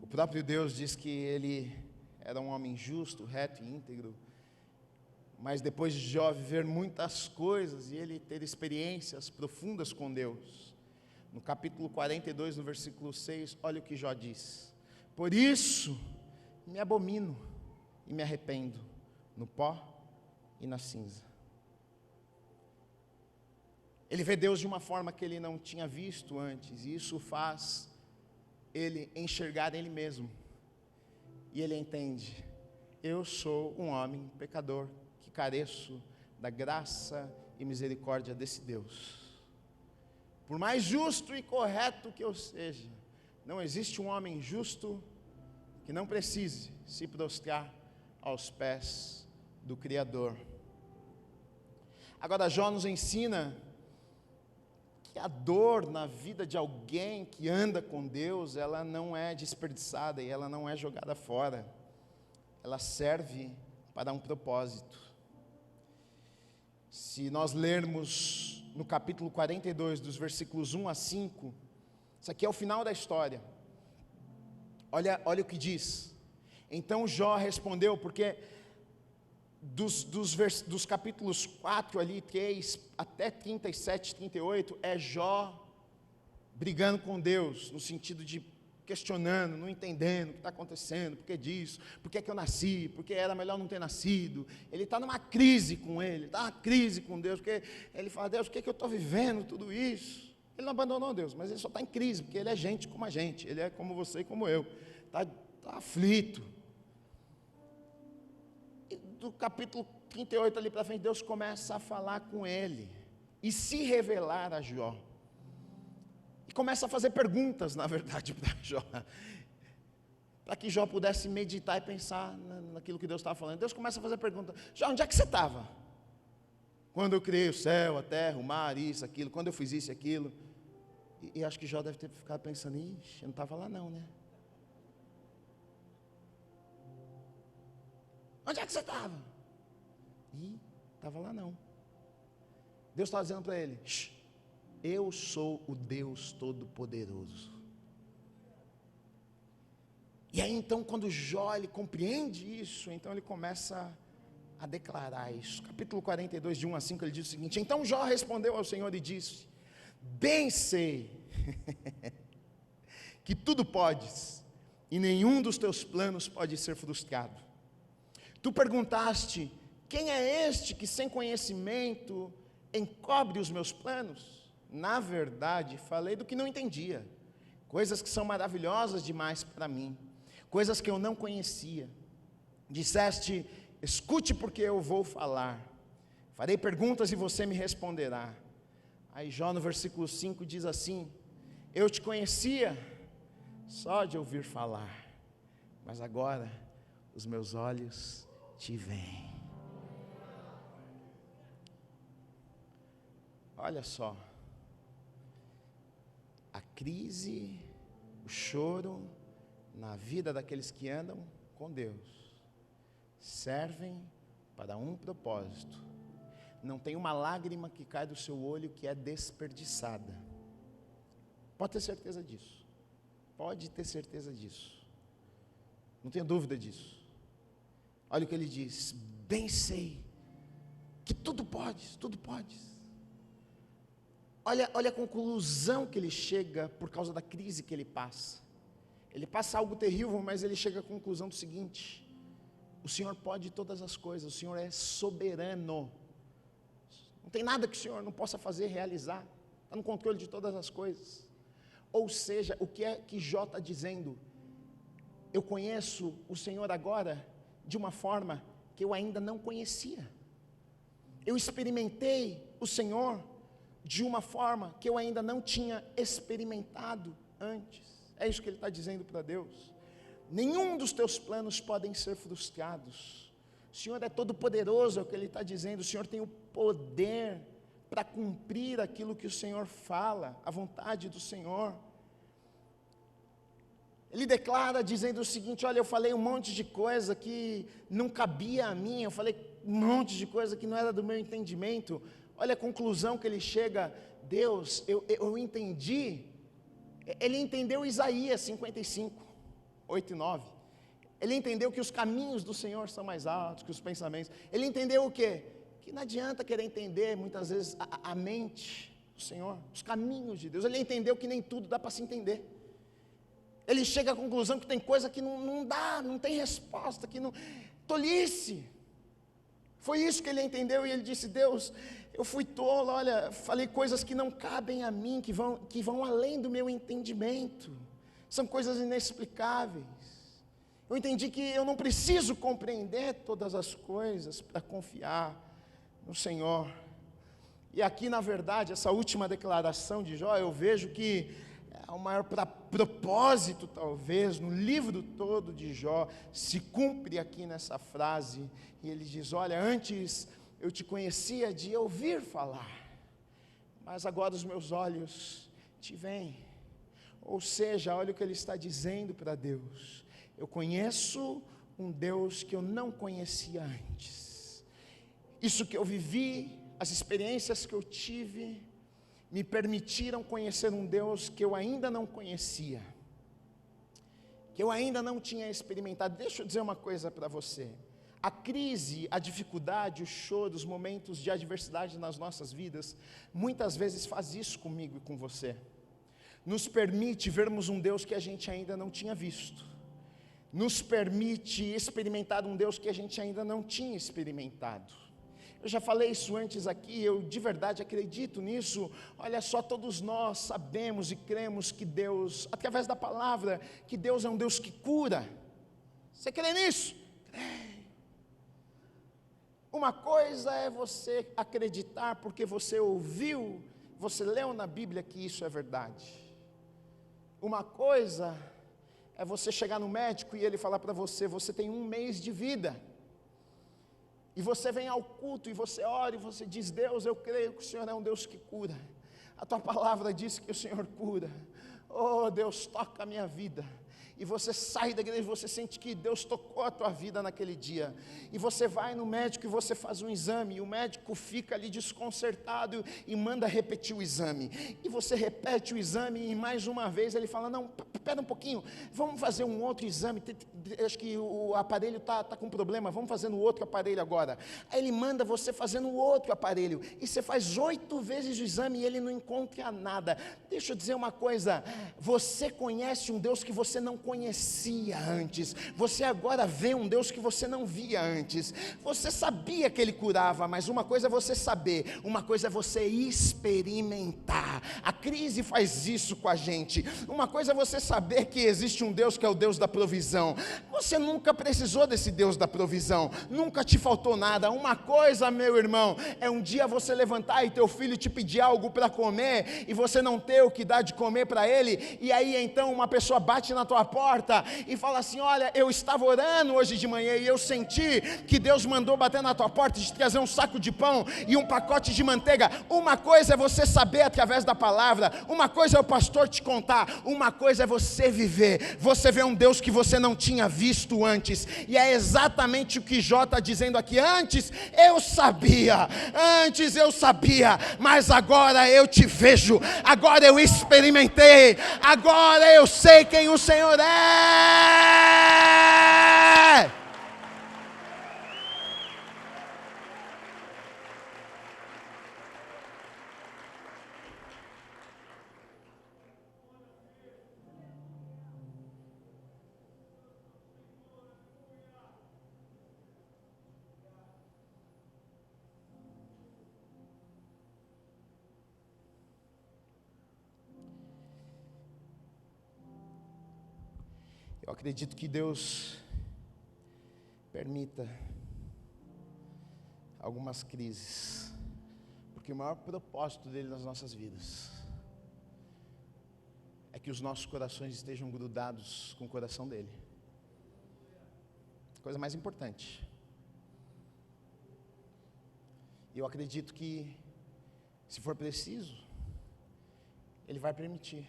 O próprio Deus diz que ele era um homem justo, reto e íntegro, mas depois de Jó viver muitas coisas e ele ter experiências profundas com Deus, no capítulo 42, no versículo 6, olha o que Jó diz: por isso me abomino e me arrependo no pó e na cinza. Ele vê Deus de uma forma que ele não tinha visto antes, e isso faz ele enxergar ele mesmo. E ele entende: eu sou um homem pecador, que careço da graça e misericórdia desse Deus. Por mais justo e correto que eu seja, não existe um homem justo que não precise se prostrar aos pés do Criador. Agora, Jó nos ensina que a dor na vida de alguém que anda com Deus, ela não é desperdiçada e ela não é jogada fora. Ela serve para um propósito. Se nós lermos no capítulo 42, dos versículos 1 a 5, isso aqui é o final da história. Olha o que diz. Então Jó respondeu, porque dos capítulos 4 ali, 3 até 37, 38, é Jó brigando com Deus, no sentido de questionando, não entendendo o que está acontecendo, por que disso, por que eu nasci, por que era melhor não ter nascido. Ele está numa crise com ele, está numa crise com Deus, porque ele fala: Deus, por que eu estou vivendo tudo isso? Ele não abandonou Deus, mas ele só está em crise, porque ele é gente como a gente, ele é como você e como eu, está aflito. E do capítulo 38 ali para frente, Deus começa a falar com ele, e se revelar a Jó. E começa a fazer perguntas, na verdade, para Jó, para que Jó pudesse meditar e pensar naquilo que Deus estava falando. Deus começa a fazer perguntas: Jó, onde é que você estava? Quando eu criei o céu, a terra, o mar, isso, aquilo, quando eu fiz isso e aquilo. E acho que Jó deve ter ficado pensando: ixi, eu não estava lá não, né? Onde é que você estava? Estava lá não. Deus estava dizendo para ele: eu sou o Deus Todo-Poderoso. E aí então, quando Jó ele compreende isso, então ele começa a declarar isso. Capítulo 42, de 1 a 5, ele diz o seguinte: então Jó respondeu ao Senhor e disse: bem sei que tudo podes, e nenhum dos teus planos pode ser frustrado. Tu perguntaste: quem é este que sem conhecimento encobre os meus planos? Na verdade, falei do que não entendia, coisas que são maravilhosas demais para mim, coisas que eu não conhecia. Disseste: escute, porque eu vou falar, farei perguntas e você me responderá. Aí Jó no versículo 5 diz assim: eu te conhecia só de ouvir falar, mas agora os meus olhos te veem. Olha só, a crise, o choro na vida daqueles que andam com Deus servem para um propósito. Não tem uma lágrima que cai do seu olho que é desperdiçada. Pode ter certeza disso. Pode ter certeza disso. Não tenho dúvida disso. Olha o que ele diz: bem sei que tudo podes, tudo podes. Olha a conclusão que ele chega por causa da crise que ele passa. Ele passa algo terrível, mas ele chega à conclusão do seguinte: o Senhor pode todas as coisas, o Senhor é soberano. Não tem nada que o Senhor não possa fazer, realizar. Está no controle de todas as coisas. Ou seja, o que é que Jó está dizendo? Eu conheço o Senhor agora de uma forma que eu ainda não conhecia. Eu experimentei o Senhor de uma forma que eu ainda não tinha experimentado antes. É isso que ele está dizendo para Deus. Nenhum dos teus planos podem ser frustrados. O Senhor é todo poderoso, é o que ele está dizendo. O Senhor tem o poder para cumprir aquilo que o Senhor fala, a vontade do Senhor. Ele declara dizendo o seguinte: olha, eu falei um monte de coisa que não cabia a mim, eu falei um monte de coisa que não era do meu entendimento. Olha a conclusão que ele chega: Deus, eu entendi. Ele entendeu Isaías 55, 8 e 9. Ele entendeu que os caminhos do Senhor são mais altos que os pensamentos. Ele entendeu o quê? Que não adianta querer entender muitas vezes a mente do Senhor, os caminhos de Deus. Ele entendeu que nem tudo dá para se entender. Ele chega à conclusão que tem coisa que não dá, não tem resposta, que não... Tolice. Foi isso que ele entendeu, e ele disse: Deus, eu fui tolo, olha, falei coisas que não cabem a mim, que vão além do meu entendimento. São coisas inexplicáveis. Eu entendi que eu não preciso compreender todas as coisas para confiar no Senhor. E aqui, na verdade, essa última declaração de Jó, eu vejo que é o maior propósito, talvez, no livro todo de Jó, se cumpre aqui nessa frase. E ele diz: olha, antes eu te conhecia de ouvir falar, mas agora os meus olhos te veem. Ou seja, olha o que ele está dizendo para Deus: eu conheço um Deus que eu não conhecia antes. Isso que eu vivi, as experiências que eu tive, me permitiram conhecer um Deus que eu ainda não conhecia, que eu ainda não tinha experimentado. Deixa eu dizer uma coisa para você: a crise, a dificuldade, o choro, os momentos de adversidade nas nossas vidas, muitas vezes faz isso comigo e com você. Nos permite vermos um Deus que a gente ainda não tinha visto. Nos permite experimentar um Deus que a gente ainda não tinha experimentado. Eu já falei isso antes aqui, eu de verdade acredito nisso. Olha só, todos nós sabemos e cremos que Deus, através da palavra, que Deus é um Deus que cura. Você crê nisso? Crê. Uma coisa é você acreditar porque você ouviu, você leu na Bíblia que isso é verdade. Uma coisa é você chegar no médico e ele falar para você: você tem 1 mês de vida. E você vem ao culto e você ora e você diz: Deus, eu creio que o Senhor é um Deus que cura. A tua palavra diz que o Senhor cura. Oh Deus, toca a minha vida. E você sai da igreja e você sente que Deus tocou a tua vida naquele dia. E você vai no médico e você faz um exame, e o médico fica ali desconcertado e manda repetir o exame. E você repete o exame e mais uma vez ele fala: não, espera um pouquinho, vamos fazer um outro exame, acho que o aparelho está com problema, vamos fazer no outro aparelho agora. Aí ele manda você fazer no outro aparelho, e você faz 8 vezes o exame e ele não encontra nada. Deixa eu dizer uma coisa: você conhece um Deus que você não conhecia antes. Você agora vê um Deus que você não via antes. Você sabia que Ele curava, mas uma coisa é você saber, uma coisa é você experimentar. A crise faz isso com a gente. Uma coisa é você saber que existe um Deus que é o Deus da provisão. Você nunca precisou desse Deus da provisão, nunca te faltou nada. Uma coisa, meu irmão, é um dia você levantar e teu filho te pedir algo para comer, e você não ter o que dar de comer para ele, e aí então uma pessoa bate na tua porta e fala assim: olha, eu estava orando hoje de manhã e eu senti que Deus mandou bater na tua porta e te trazer um saco de pão e um pacote de manteiga. Uma coisa é você saber através da palavra, uma coisa é o pastor te contar, uma coisa é você viver. Você vê um Deus que você não tinha visto antes, e é exatamente o que Jó está dizendo aqui: antes eu sabia, mas agora eu te vejo, agora eu experimentei, agora eu sei quem o Senhor é. Eu acredito que Deus permita algumas crises, porque o maior propósito dele nas nossas vidas é que os nossos corações estejam grudados com o coração dele. Coisa mais importante. E eu acredito que, se for preciso, ele vai permitir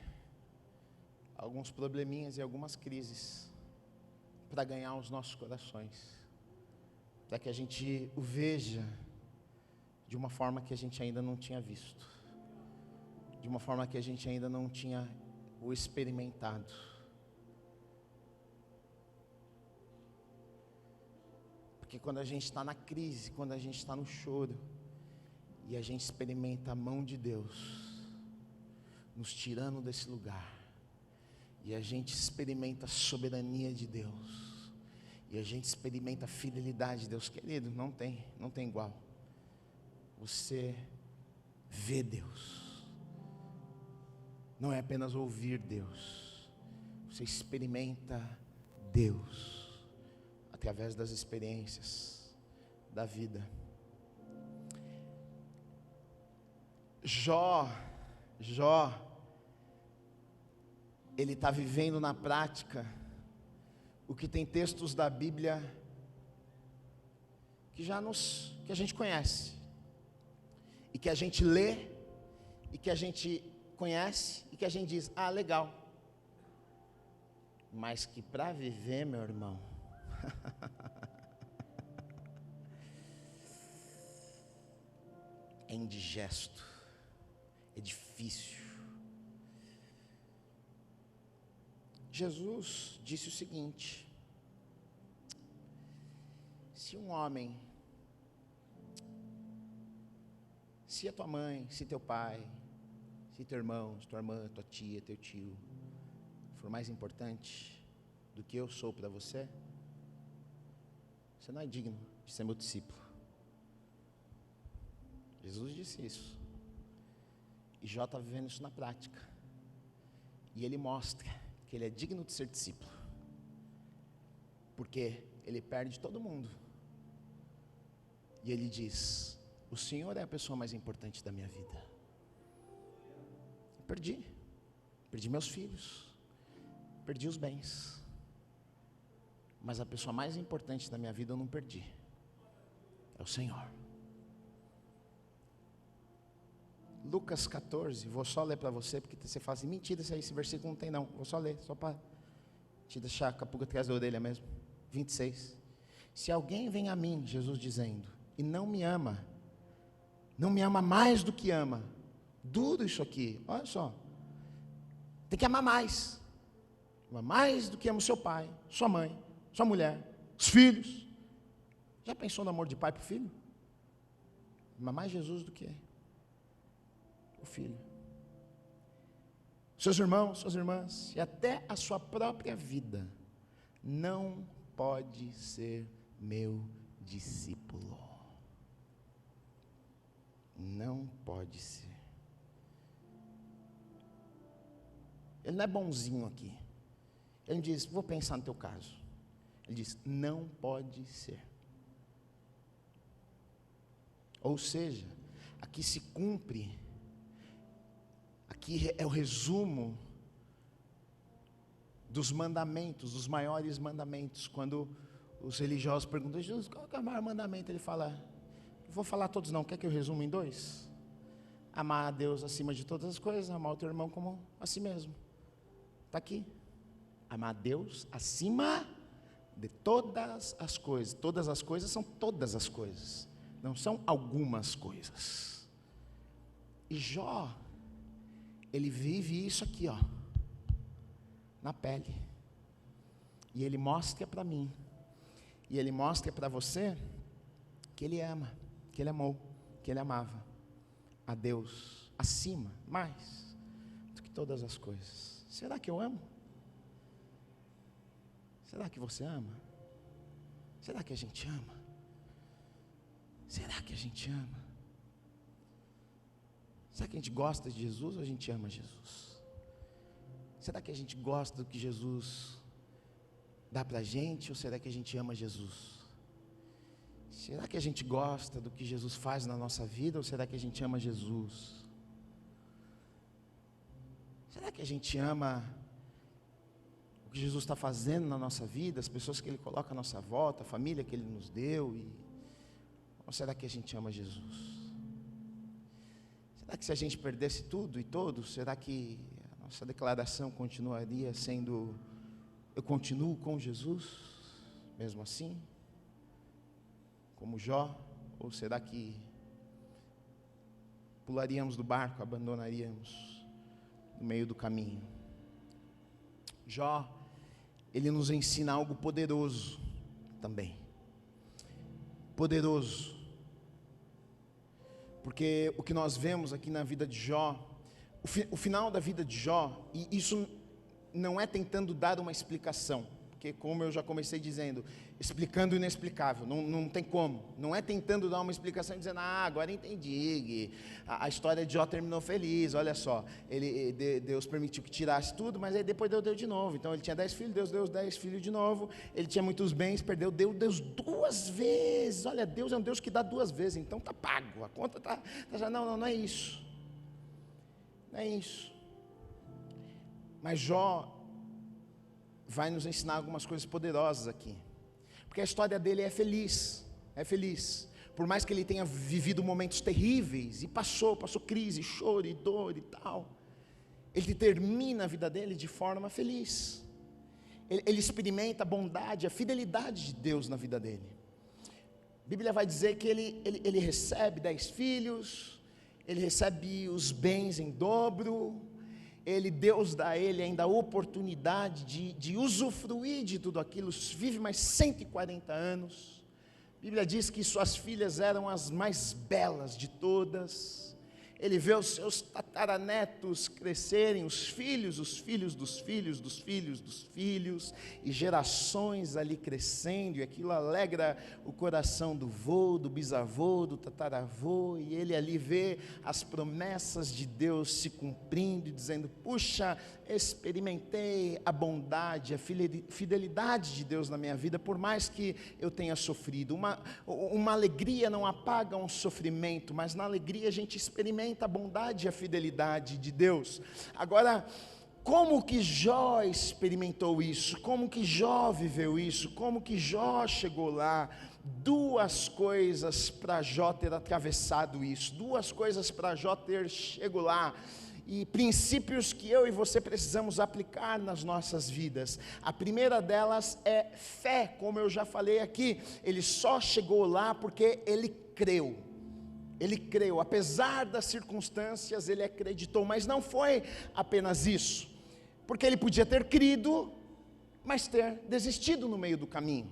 alguns probleminhas e algumas crises para ganhar os nossos corações, para que a gente o veja de uma forma que a gente ainda não tinha visto, de uma forma que a gente ainda não tinha o experimentado. Porque quando a gente está na crise, quando a gente está no choro, e a gente experimenta a mão de Deus nos tirando desse lugar, e a gente experimenta a soberania de Deus, e a gente experimenta a fidelidade de Deus, querido, não tem igual. Você vê Deus, não é apenas ouvir Deus, você experimenta Deus através das experiências da vida. Jó, ele está vivendo na prática o que tem textos da Bíblia que a gente conhece, e que a gente lê, e que a gente conhece, e que a gente diz, ah, legal, mas que para viver, meu irmão, é indigesto, é difícil. Jesus disse o seguinte: se um homem, se a tua mãe, se teu pai, se teu irmão, se tua irmã, tua tia, teu tio, for mais importante do que eu sou para você, você não é digno de ser meu discípulo. Jesus disse isso. E Jó está vivendo isso na prática. E ele mostra que ele é digno de ser discípulo, porque ele perde todo mundo. E ele diz: o Senhor é a pessoa mais importante da minha vida. Eu perdi meus filhos, perdi os bens, mas a pessoa mais importante da minha vida eu não perdi, é o Senhor. Lucas 14, vou só ler para você, porque você fala assim, mentira, esse versículo não tem não, vou só ler, só para te deixar com a pulga atrás da orelha mesmo. 26, se alguém vem a mim, Jesus dizendo, e não me ama mais do que ama, duro isso aqui, olha só, tem que amar mais do que ama o seu pai, sua mãe, sua mulher, os filhos. Já pensou no amor de pai para o filho? Ama mais Jesus do que o filho, seus irmãos, suas irmãs, e até a sua própria vida, não pode ser meu discípulo. Não pode ser. Ele não é bonzinho aqui. Ele não diz, vou pensar no teu caso. Ele diz, não pode ser. Ou seja, aqui se cumpre, aqui é o resumo dos mandamentos, dos maiores mandamentos. Quando os religiosos perguntam, Jesus, qual é o maior mandamento? Ele fala, não vou falar todos não, quer que eu resumo em 2? Amar a Deus acima de todas as coisas, amar o teu irmão como a si mesmo. Está aqui. Amar a Deus acima de todas as coisas. Todas as coisas são todas as coisas, não são algumas coisas. E Jó, ele vive isso aqui, ó, na pele. E ele mostra para mim, e ele mostra para você, que ele ama, que ele amou, que ele amava a Deus acima, mais do que todas as coisas. Será que eu amo? Será que você ama? Será que a gente ama? Será que a gente ama? Será que a gente gosta de Jesus ou a gente ama Jesus? Será que a gente gosta do que Jesus dá pra gente ou será que a gente ama Jesus? Será que a gente gosta do que Jesus faz na nossa vida ou será que a gente ama Jesus? Será que a gente ama o que Jesus está fazendo na nossa vida, as pessoas que Ele coloca à nossa volta, a família que Ele nos deu? Ou será que a gente ama Jesus? Será que se a gente perdesse tudo e todos, será que a nossa declaração continuaria sendo, eu continuo com Jesus, mesmo assim? Como Jó? Ou será que pularíamos do barco, abandonaríamos no meio do caminho. Jó, ele nos ensina algo poderoso também. Poderoso. Porque o que nós vemos aqui na vida de Jó, o final da vida de Jó, e isso não é tentando dar uma explicação, porque como eu já comecei dizendo, explicando o inexplicável, não tem como, não é tentando dar uma explicação dizendo, agora entendi, a história de Jó terminou feliz, olha só, Deus permitiu que tirasse tudo, mas aí depois Deus deu de novo, então ele tinha 10 filhos, Deus deu 10 filhos de novo, ele tinha muitos bens, perdeu, Deus 2 vezes, olha, Deus é um Deus que dá 2 vezes, então está pago, a conta está já, não é isso, não é isso, mas Jó vai nos ensinar algumas coisas poderosas aqui, porque a história dele é feliz, por mais que ele tenha vivido momentos terríveis, e passou crise, choro e dor e tal, ele termina a vida dele de forma feliz, ele experimenta a bondade, a fidelidade de Deus na vida dele. A Bíblia vai dizer que ele recebe 10 filhos, ele recebe os bens em dobro, Deus dá a ele ainda a oportunidade de usufruir de tudo aquilo, vive mais 140 anos, a Bíblia diz que suas filhas eram as mais belas de todas, ele vê os seus tataranetos crescerem, os filhos dos filhos dos filhos dos filhos dos filhos, e gerações ali crescendo, e aquilo alegra o coração do vô, do bisavô, do tataravô, e ele ali vê as promessas de Deus se cumprindo, e dizendo, puxa, experimentei a bondade, a fidelidade de Deus na minha vida, por mais que eu tenha sofrido, uma alegria não apaga um sofrimento, mas na alegria a gente experimenta a bondade e a fidelidade de Deus. Agora, como que Jó experimentou isso? Como que Jó viveu isso? Como que Jó chegou lá? 2 coisas para Jó ter atravessado isso, 2 coisas para Jó ter chegado lá, e princípios que eu e você precisamos aplicar nas nossas vidas. A primeira delas é fé, como eu já falei aqui, ele só chegou lá porque ele creu, apesar das circunstâncias, ele acreditou, mas não foi apenas isso, porque ele podia ter crido, mas ter desistido no meio do caminho.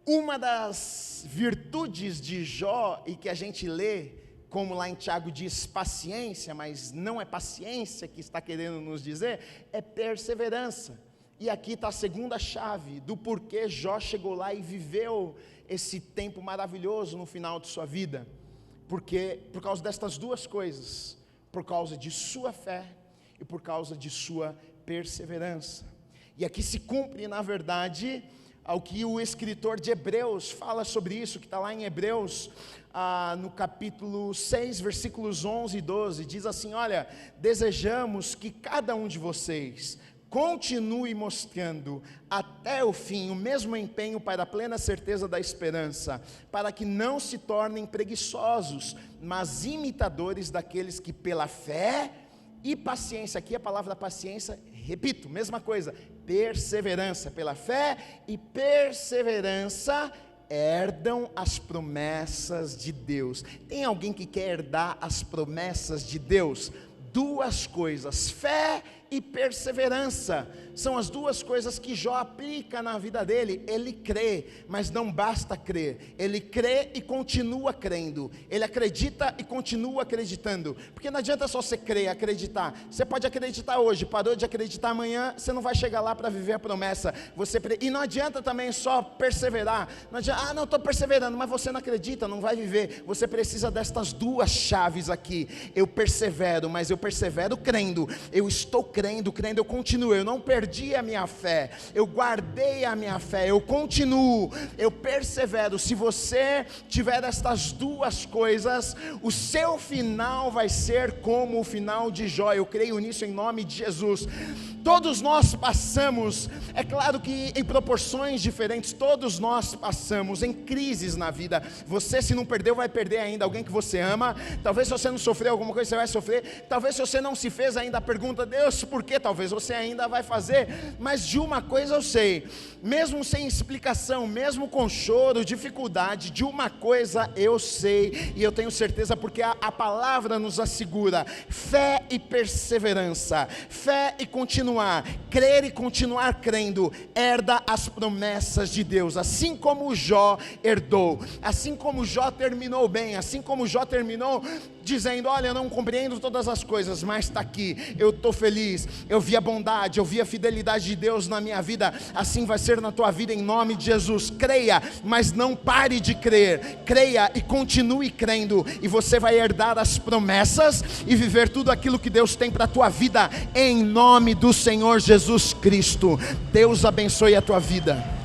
Uma das virtudes de Jó, e que a gente lê, como lá em Tiago diz, paciência, mas não é paciência que está querendo nos dizer, é perseverança, e aqui está a segunda chave, do porquê Jó chegou lá e viveu esse tempo maravilhoso no final de sua vida, porque por causa destas 2 coisas, por causa de sua fé, e por causa de sua perseverança, e aqui se cumpre na verdade, ao que o escritor de Hebreus fala sobre isso, que está lá em Hebreus, no capítulo 6, versículos 11 e 12, diz assim, olha, desejamos que cada um de vocês continue mostrando até o fim o mesmo empenho para a plena certeza da esperança, para que não se tornem preguiçosos, mas imitadores daqueles que pela fé e paciência, aqui a palavra paciência, repito, mesma coisa, perseverança, pela fé e perseverança, herdam as promessas de Deus. Tem alguém que quer herdar as promessas de Deus? 2 coisas, fé e perseverança, são as 2 coisas que Jó aplica na vida dele. Ele crê, mas não basta crer, ele crê e continua crendo, ele acredita e continua acreditando, porque não adianta só você crer, acreditar, você pode acreditar hoje, parou de acreditar amanhã, você não vai chegar lá para viver a promessa, e não adianta também só perseverar, não adianta, não estou perseverando, mas você não acredita, não vai viver, você precisa destas 2 chaves aqui, eu persevero, mas eu persevero crendo, eu estou crendo, eu continuo, eu não perdi a minha fé, eu guardei a minha fé, eu continuo, eu persevero. Se você tiver estas 2 coisas, o seu final vai ser como o final de Jó, eu creio nisso em nome de Jesus. Todos nós passamos, é claro que em proporções diferentes, todos nós passamos em crises na vida. Você, se não perdeu, vai perder ainda alguém que você ama. Talvez se você não sofreu alguma coisa, você vai sofrer. Talvez se você não se fez ainda a pergunta, Deus, por quê, talvez você ainda vai fazer, mas de uma coisa eu sei, mesmo sem explicação, mesmo com choro, dificuldade, de uma coisa eu sei, e eu tenho certeza porque a palavra nos assegura: fé e perseverança, fé e continuar, crer e continuar crendo, herda as promessas de Deus, assim como Jó herdou, assim como Jó terminou bem, assim como Jó terminou dizendo: olha, eu não compreendo todas as coisas, mas está aqui, eu estou feliz, eu vi a bondade, eu vi a fidelidade de Deus na minha vida, assim vai ser na tua vida em nome de Jesus. Creia, mas não pare de crer, creia e continue crendo, e você vai herdar as promessas e viver tudo aquilo que Deus tem para a tua vida, em nome do Senhor Jesus Cristo. Deus abençoe a tua vida.